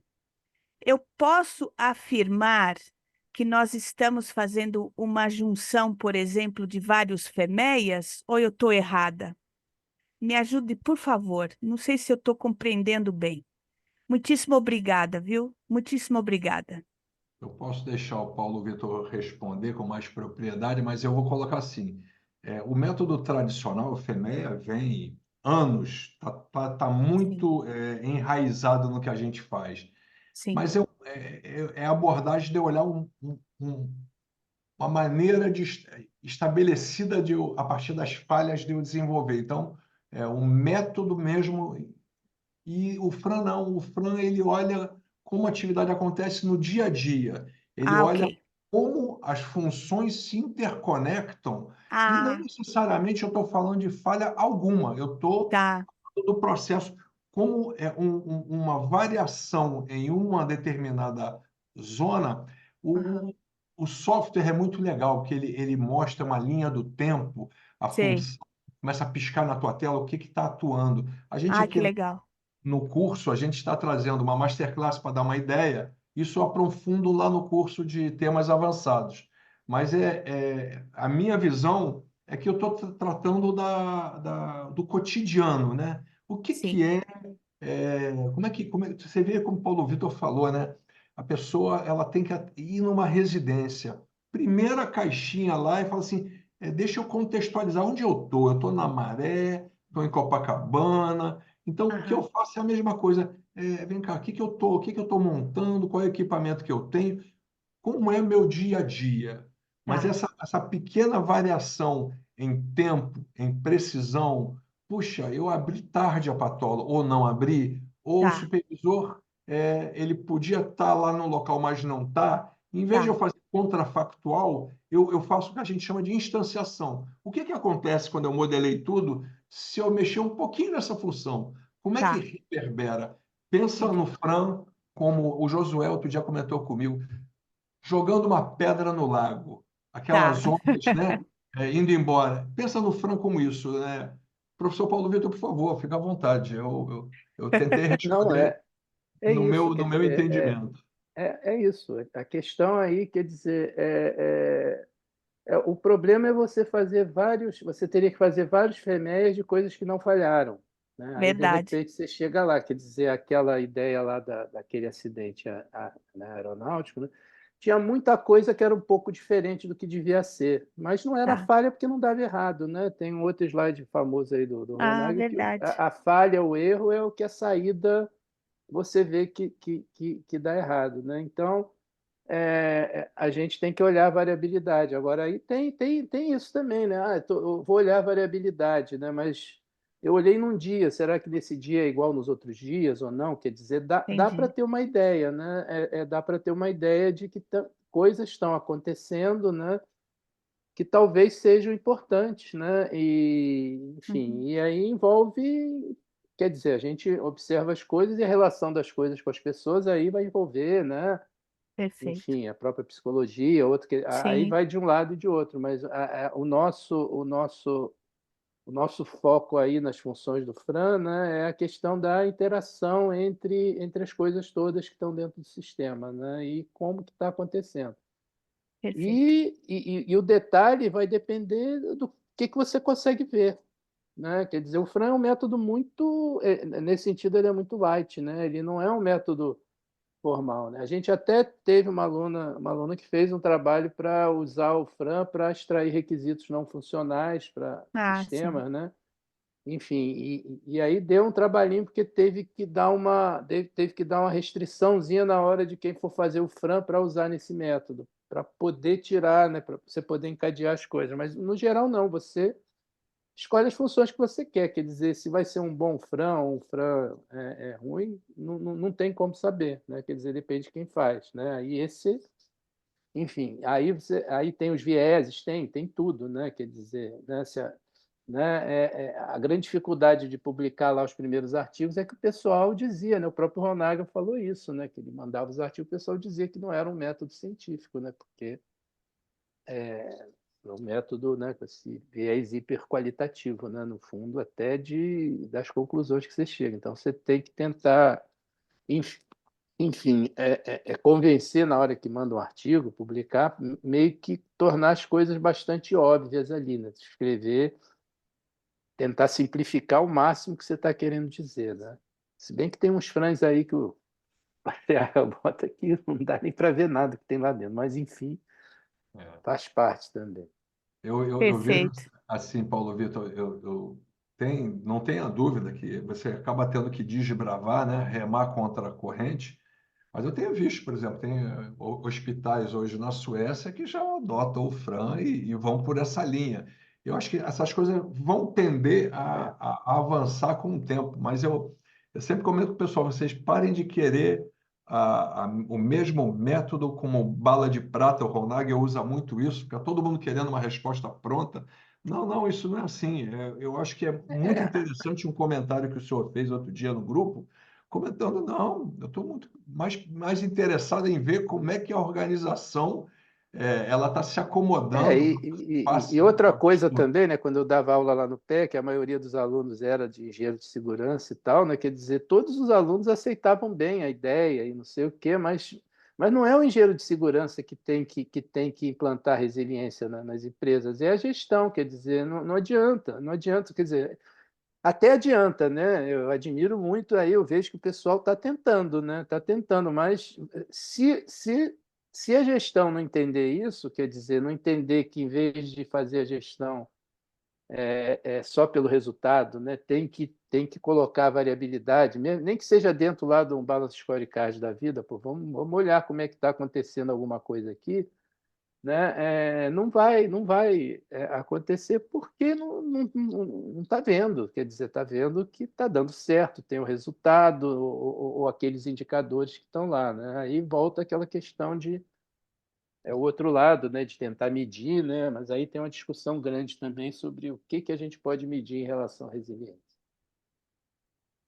eu posso afirmar que nós estamos fazendo uma junção, por exemplo, de vários FEMEIAs, ou eu estou errada? Me ajude, por favor. Não sei se eu estou compreendendo bem. Muitíssimo obrigada, viu? Muitíssimo obrigada. Eu posso deixar o Paulo Vitor responder com mais propriedade, mas eu vou colocar assim: o método tradicional, o FEMEA, vem anos, tá Sim, muito enraizado no que a gente faz. sim. Mas é a abordagem de eu olhar uma maneira estabelecida a partir das falhas de eu desenvolver. Então, é um método mesmo. E o Fran não. O Fran, ele olha como a atividade acontece no dia a dia. Ele Ah, ok. olha como as funções se interconectam e não Ah, necessariamente eu estou falando de falha alguma. Eu estou tá. do processo, como é uma variação em uma determinada zona, Aham. o software é muito legal, porque ele mostra uma linha do tempo, a Sei. função, começa a piscar na tua tela o que está atuando. A gente Ah, que aqui legal. no curso, a gente está trazendo uma masterclass para dar uma ideia, isso eu aprofundo lá no curso de temas avançados. Mas a minha visão é que eu estou tratando do cotidiano, né? O que Sim. que você vê como o Paulo Vitor falou, né? A pessoa ela tem que ir numa residência. Primeira caixinha lá e fala assim, deixa eu contextualizar onde eu estou. Eu estou na Maré, estou em Copacabana. Então, o que eu Aham. faço é a mesma coisa. Vem cá, o que que eu estou montando? Qual é o equipamento que eu tenho? Como é meu dia a dia? Mas Tá, essa pequena variação em tempo, em precisão, puxa, eu abri tarde a patola, ou não abri, ou o tá, supervisor, ele podia estar lá no local, mas não está. Em vez de eu tá. fazer contrafactual, eu faço o que a gente chama de instanciação. O que que acontece quando eu modelei tudo se eu mexer um pouquinho nessa função? Como é que Tá, reverbera? Pensa no entendi. Fran, como o Josué outro dia comentou comigo, jogando uma pedra no lago, Tá. aquelas ondas, né, indo embora. Pensa no Fran como isso, né? Professor Paulo Vitor, por favor, fica à vontade. Eu tentei Não, responder é isso, no quer meu dizer, entendimento. é isso. A questão aí, quer dizer, o problema é você fazer vários, você teria que fazer vários remédios de coisas que não falharam, né? Aí, de Verdade. repente, você chega lá, quer dizer, aquela ideia lá daquele acidente né, aeronáutico, né? Tinha muita coisa que era um pouco diferente do que devia ser, mas não era Tá. falha porque não dava errado, né? Tem um outro slide famoso aí do Ah, Ronag que verdade. a falha, o erro é o que a saída você vê que dá errado, né? Então, a gente tem que olhar a variabilidade. Agora, aí tem isso também, né? Eu vou olhar a variabilidade, né? Mas eu olhei num dia, será que nesse dia é igual nos outros dias ou não? Quer dizer, dá para Entendi. ter uma ideia, né? Dá para ter uma ideia de que coisas estão acontecendo, né? Que talvez sejam importantes, né? E, enfim, Uhum. e aí envolve, quer dizer, a gente observa as coisas e a relação das coisas com as pessoas aí vai envolver, né? Perfeito. Enfim, a própria psicologia, outro aí Sim, vai de um lado e de outro, mas o nosso foco aí nas funções do Fran, né, é a questão da interação entre as coisas todas que estão dentro do sistema, né, e como que está acontecendo. perfeito. E o detalhe vai depender do que você consegue ver, né? Quer dizer, o Fran é um método muito, nesse sentido, ele é muito light, né? Ele não é um método formal, né? A gente até teve uma aluna que fez um trabalho para usar o Fran para extrair requisitos não funcionais para Ah, sim. sistemas, né? Enfim, e aí deu um trabalhinho porque teve que dar uma restriçãozinha na hora de quem for fazer o Fran para usar nesse método, para poder tirar, né? Para você poder encadear as coisas. Mas no geral não, você escolhe as funções que você quer dizer, se vai ser um bom Fran ou um Fran ruim, não tem como saber, né? Quer dizer, depende de quem faz, né? Aí enfim, aí tem os vieses, tem tudo, né? Quer dizer, né? A grande dificuldade de publicar lá os primeiros artigos é que o pessoal dizia, né? O próprio Ronaga falou isso, né? Que ele mandava os artigos, o pessoal dizia que não era um método científico, né? Porque é um método, né, com esse viés hiperqualitativo, né, no fundo, até das conclusões que você chega. Então, você tem que tentar, enfim, convencer na hora que manda um artigo, publicar, meio que tornar as coisas bastante óbvias ali, né? Escrever, tentar simplificar o máximo que você está querendo dizer, né? Se bem que tem uns frans aí que o bota aqui, não dá nem para ver nada que tem lá dentro, mas enfim, É. faz parte também. Eu vejo Perfeito. assim, Paulo Vitor, não tenha dúvida que você acaba tendo que desbravar, né, remar contra a corrente, mas eu tenho visto, por exemplo, tem hospitais hoje na Suécia que já adotam o Fran e vão por essa linha. Eu acho que essas coisas vão tender É. a avançar com o tempo, mas eu sempre comento com o pessoal, vocês parem de querer o mesmo método como bala de prata. O Ronagel usa muito isso, fica todo mundo querendo uma resposta pronta. Não, não, isso não é assim. Eu acho que é muito É, interessante um comentário que o senhor fez outro dia no grupo, comentando, não, eu estou muito mais interessado em ver como é que a organização ela está se É, acomodando para e face outra coisa disso. também, né, quando eu dava aula lá no PEC, a maioria dos alunos era de engenheiro de segurança e tal, né, quer dizer, todos os alunos aceitavam bem a ideia e não sei o quê, mas não é o engenheiro de segurança que tem que implantar resiliência nas empresas, é a gestão, quer dizer, não adianta, quer dizer, até adianta, né? Eu admiro muito aí, eu vejo que o pessoal está tentando, né? Está tentando, mas se a gestão não entender isso, quer dizer, não entender que em vez de fazer a gestão só pelo resultado, né? Tem que colocar a variabilidade, nem que seja dentro lá de um balance scorecard da vida, pô, vamos olhar como é que está acontecendo alguma coisa aqui, né? Não vai acontecer porque não está vendo, quer dizer, está vendo que está dando certo, tem o resultado ou aqueles indicadores que estão lá, né? Aí volta aquela questão é o outro lado, né, de tentar medir, né? Mas aí tem uma discussão grande também sobre o que a gente pode medir em relação à resiliência.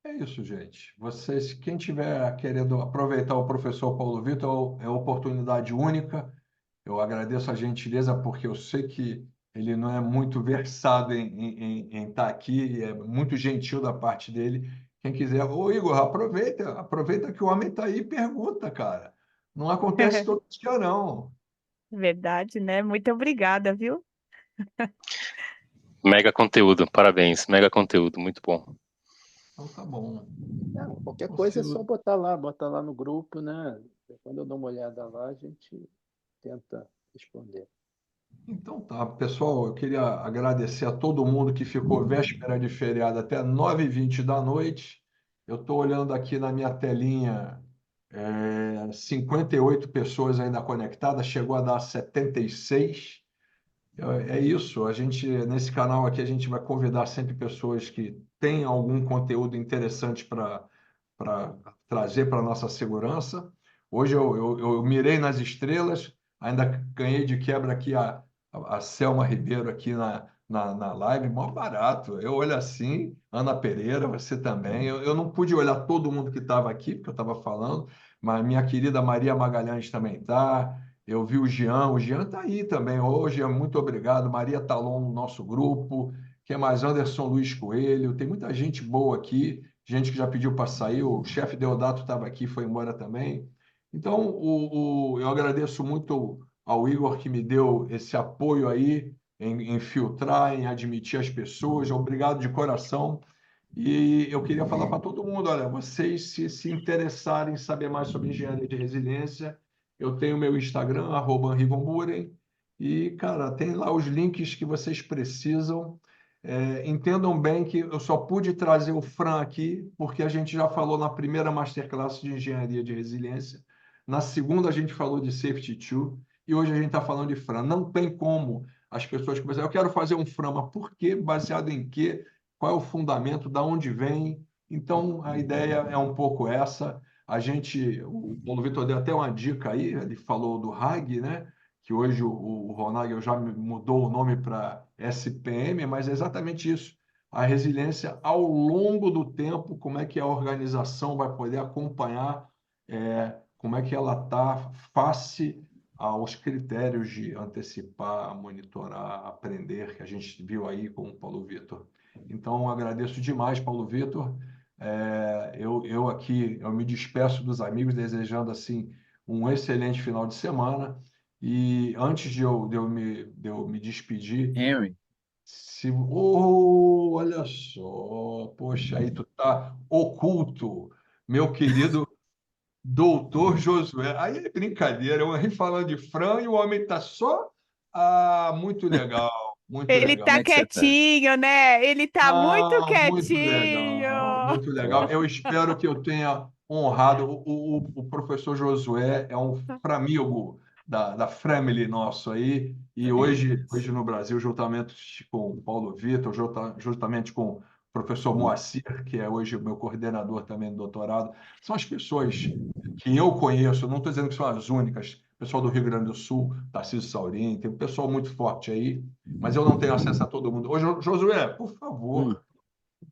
É isso, gente. Vocês, quem tiver querendo aproveitar o professor Paulo Vitor, é uma oportunidade única. Eu agradeço a gentileza, porque eu sei que ele não é muito versado em estar aqui, é muito gentil da parte dele. Quem quiser, ô Igor, aproveita que o homem está aí e pergunta, cara. Não acontece todo dia, não. Verdade, né? Muito obrigada, viu? Mega conteúdo, parabéns. Mega conteúdo, muito bom. Então tá bom. Não, qualquer Então, coisa é só botar lá no grupo, né? Quando eu dou uma olhada lá, a gente tenta responder. Então tá, pessoal, eu queria agradecer a todo mundo que ficou véspera de feriado até 9h20 da noite. Eu estou olhando aqui na minha telinha, 58 pessoas ainda conectadas, chegou a dar 76. É isso, a gente, nesse canal aqui, a gente vai convidar sempre pessoas que têm algum conteúdo interessante para trazer para a nossa segurança. Hoje eu mirei nas estrelas, ainda ganhei de quebra aqui a Selma Ribeiro aqui na live, mó barato. Eu olho assim, Ana Pereira, você também. Eu não pude olhar todo mundo que estava aqui, porque eu estava falando, mas minha querida Maria Magalhães também está. Eu vi o Jean está aí também hoje, muito obrigado. Maria Talon no nosso grupo, que é mais Anderson Luiz Coelho, tem muita gente boa aqui, gente que já pediu para sair, o chefe Deodato estava aqui, foi embora também. Então, eu agradeço muito ao Igor que me deu esse apoio aí em filtrar, em admitir as pessoas, obrigado de coração. E eu queria falar para todo mundo, olha, vocês se interessarem em saber mais sobre engenharia de resiliência, eu tenho meu Instagram, @Henri von Buren, e, cara, tem lá os links que vocês precisam. Entendam bem que eu só pude trazer o Fran aqui porque a gente já falou na primeira masterclass de engenharia de resiliência, na segunda a gente falou de Safety 2 e hoje a gente está falando de Fran. Não tem como as pessoas começarem, eu quero fazer um Fran, mas por quê? Baseado em quê? Qual é o fundamento? Da onde vem? Então, a ideia é um pouco essa. O Paulo Vitor deu até uma dica aí, ele falou do RAG, né? Que hoje o Ronagel já mudou o nome para SPM, mas é exatamente isso. A resiliência ao longo do tempo, como é que a organização vai poder acompanhar, como é que ela está face aos critérios de antecipar, monitorar, aprender, que a gente viu aí com o Paulo Vitor. Então, agradeço demais, Paulo Vitor. Eu aqui, eu me despeço dos amigos, desejando assim um excelente final de semana. E antes de eu me despedir, Henry, olha só, poxa, aí tu tá oculto, meu querido doutor Josué. Aí é brincadeira, eu ri falando de Fran e o homem tá só. Ah, muito legal, muito Ele legal. como tá é que você tá? quietinho, né? Ele tá muito Ah, muito quietinho. legal, muito legal. Ó, Eu espero que eu tenha honrado. O professor Josué é um framigo da family nosso aí, e hoje no Brasil, juntamente com o Paulo Vitor, juntamente com o professor Moacir, que é hoje o meu coordenador também do doutorado, são as pessoas que eu conheço, não estou dizendo que são as únicas, pessoal do Rio Grande do Sul, Tarcísio Saurim, tem um pessoal muito forte aí, mas eu não tenho acesso a todo mundo. Ô, Josué, por hum, favor,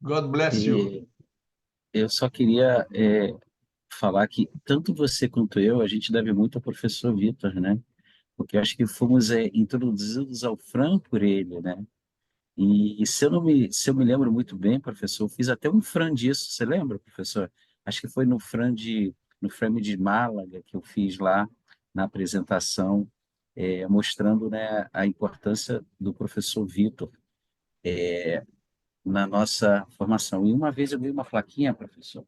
God bless you. e eu só queria falar que tanto você quanto eu, a gente deve muito ao professor Vitor, né? Porque eu acho que fomos introduzidos ao Fran por ele, né? E se eu me lembro muito bem, professor, eu fiz até um Fran disso. Você lembra, professor? Acho que foi no frame de Málaga que eu fiz lá na apresentação, mostrando, né, a importância do professor Vitor na nossa formação. E uma vez eu dei uma plaquinha, professor,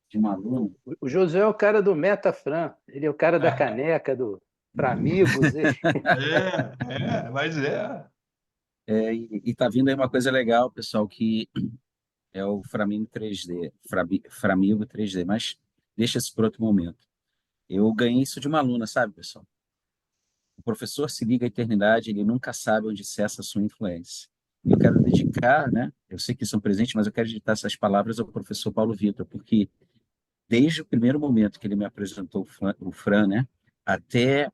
de uma aluna. O Josué é o cara do Metafran, ele é o cara da caneca, do para amigos. Mas é. E tá vindo aí uma coisa legal, pessoal, que é o Framigo 3D, Framigo 3D, mas deixa isso para outro momento. Eu ganhei isso de uma aluna, sabe, pessoal? O professor se liga à eternidade, ele nunca sabe onde cessa a sua influência. E eu quero dedicar, né? Eu sei que são presentes, mas eu quero dedicar essas palavras ao professor Paulo Vitor, porque desde o primeiro momento que ele me apresentou o Fran, né, até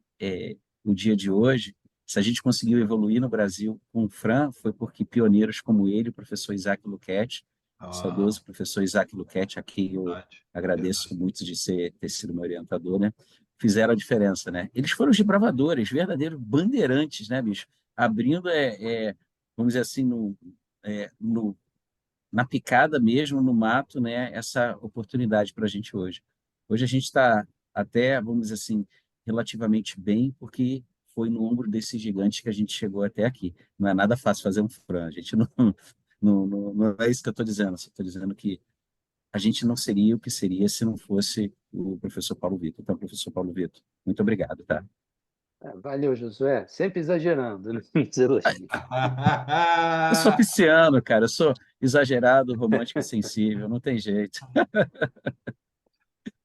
o dia de hoje, se a gente conseguiu evoluir no Brasil com o Fran, foi porque pioneiros como ele, o professor Isaac Luquete, o saudoso professor Isaac Luquete, a quem eu Verdade, agradeço verdade. muito de ter sido meu orientador, né? Fizeram a diferença, né? Eles foram os desbravadores, verdadeiros bandeirantes, né, bicho? Abrindo, vamos dizer assim, é, no, na picada mesmo, no mato, né, essa oportunidade para a gente hoje. Hoje a gente está até, vamos dizer assim, relativamente bem, porque foi no ombro desse gigante que a gente chegou até aqui. Não é nada fácil fazer um Fran, a gente não é isso que eu estou dizendo, estou dizendo que a gente não seria o que seria se não fosse o professor Paulo Vitor. Então, professor Paulo Vitor, muito obrigado, tá? Valeu, Josué. Sempre exagerando nos elogios. Eu sou pisciano, cara, eu sou exagerado, romântico e sensível, não tem jeito.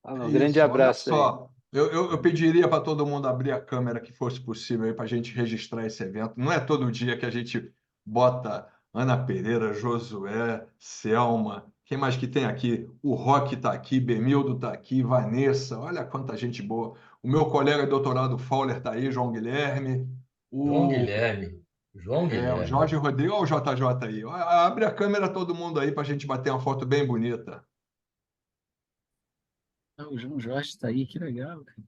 Um É grande isso, olha abraço aí. só. Eu pediria para todo mundo abrir a câmera que fosse possível aí para a gente registrar esse evento. Não é todo dia que a gente bota Ana Pereira, Josué, Selma. Quem mais que tem aqui? O Roque está aqui, Bemildo está aqui, Vanessa. Olha quanta gente boa. O meu colega de doutorado Fowler está aí, João Guilherme. João O, Guilherme. João o Guilherme. Jorge Rodrigues. Olha o JJ aí. Abre a câmera todo mundo aí para a gente bater uma foto bem bonita. Ah, o João Jorge está aí, que legal, cara.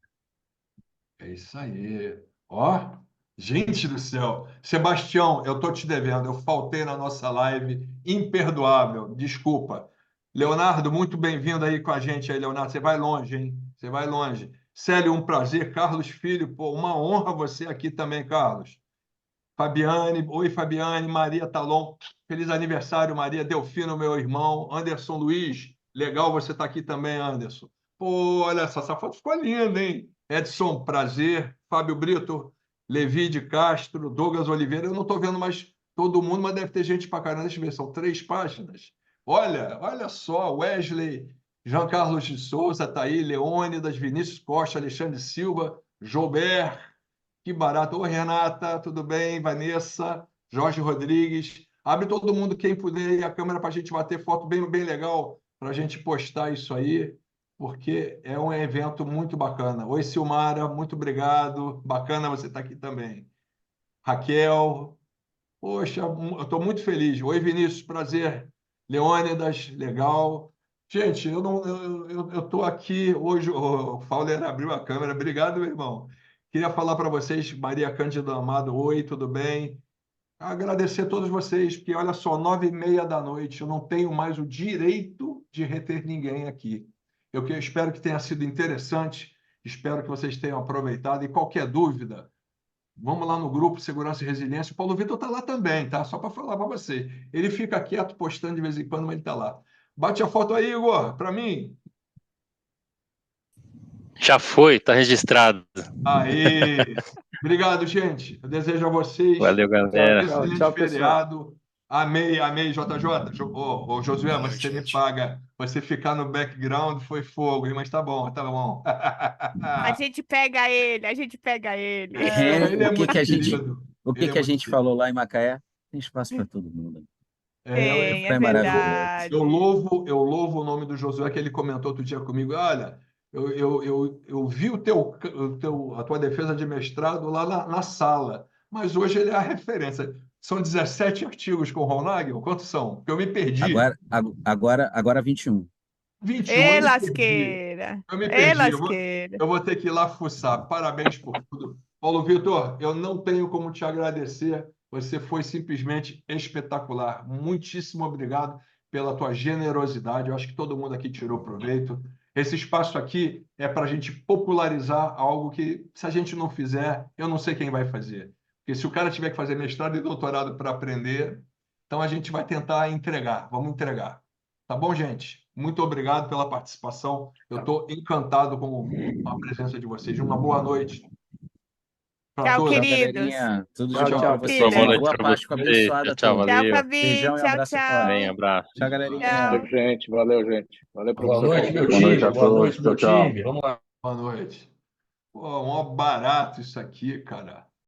É isso aí. Ó, gente do céu. Sebastião, eu tô te devendo. Eu faltei na nossa live. Imperdoável. Desculpa. Leonardo, muito bem-vindo aí com a gente aí, Leonardo. Você vai longe, hein? Você vai longe. Célio, um prazer. Carlos Filho, pô, uma honra você aqui também, Carlos. Fabiane, oi, Fabiane. Maria Talon, feliz aniversário, Maria Delfino, meu irmão. Anderson Luiz, legal você estar aqui também, Anderson. Pô, olha só, essa foto ficou linda, hein? Edson, prazer. Fábio Brito, Levi de Castro, Douglas Oliveira. Eu não estou vendo mais todo mundo, mas deve ter gente para caramba. Deixa eu ver, são 3 páginas. Olha só, Wesley, Jean Carlos de Souza, tá aí, Leônidas, Vinícius Costa, Alexandre Silva, Joubert, que barato. Oi, Renata, tudo bem? Vanessa, Jorge Rodrigues. Abre todo mundo, quem puder, aí a câmera para a gente bater foto bem, bem legal, para a gente postar isso aí, porque é um evento muito bacana. Oi, Silmara, muito obrigado. Bacana você estar aqui também. Raquel, poxa, eu estou muito feliz. Oi, Vinícius, prazer. Leônidas, legal. Gente, eu não, eu estou aqui hoje. O Fowler abriu a câmera. Obrigado, meu irmão. Queria falar para vocês, Maria Cândida Amado, oi, tudo bem? Agradecer a todos vocês, porque olha só, 9h30 da noite, eu não tenho mais o direito de reter ninguém aqui. Eu espero que tenha sido interessante, espero que vocês tenham aproveitado. E qualquer dúvida, vamos lá no grupo Segurança e Resiliência. O Paulo Vitor está lá também, tá? Só para falar para você. Ele fica quieto, postando de vez em quando, mas ele está lá. Bate a foto aí, Igor, para mim. Já foi, tá registrado. Aí. Obrigado, gente. Eu desejo a vocês Valeu, um galera. excelente Tchau, pessoal. feriado. Amei, amei, JJ. Ô, Josué, Boa noite, você me gente. paga. Você ficar no background foi fogo, hein? Mas tá bom, tá bom. A gente pega ele, a gente pega ele. Ele é muito querido. O Ele que é que a muito gente querido. falou lá em Macaé? Tem espaço para todo mundo. Tem, é Foi maravilhoso. verdade. Eu louvo o nome do Josué, que ele comentou outro dia comigo. Olha, eu vi a tua defesa de mestrado lá na sala, mas hoje ele é a referência. São 17 artigos com o Ron Nagel? Quantos são? Porque eu me perdi. Agora 21. 21, Ê, eu me perdi. lasqueira. Eu me Ê, perdi. lasqueira. Eu vou ter que ir lá fuçar. Parabéns por tudo. Paulo Vitor, eu não tenho como te agradecer. Você foi simplesmente espetacular. Muitíssimo obrigado pela tua generosidade. Eu acho que todo mundo aqui tirou proveito. Esse espaço aqui é para a gente popularizar algo que, se a gente não fizer, eu não sei quem vai fazer. Porque se o cara tiver que fazer mestrado e doutorado para aprender, então a gente vai tentar entregar. Vamos entregar. Tá bom, gente? Muito obrigado pela participação. Eu estou encantado com a presença de vocês. Uma boa noite para Tchau, todos. Tchau, queridos. galerinha. Tudo de Tchau, bom tchau, para Boa vocês. Filha. Uma noite boa para Páscoa vocês. abençoada a Tchau, todos. Tchau, valeu. Fabi. Beijão e Tchau, abraço tchau. Bem, abraço. Tchau, galerinha. Tchau. Valeu, gente. Valeu, Boa professor. noite, meu Boa noite time. a Boa noite, todos. meu Tchau, tchau. time. Vamos lá. Boa noite. Pô, um barato isso aqui, cara.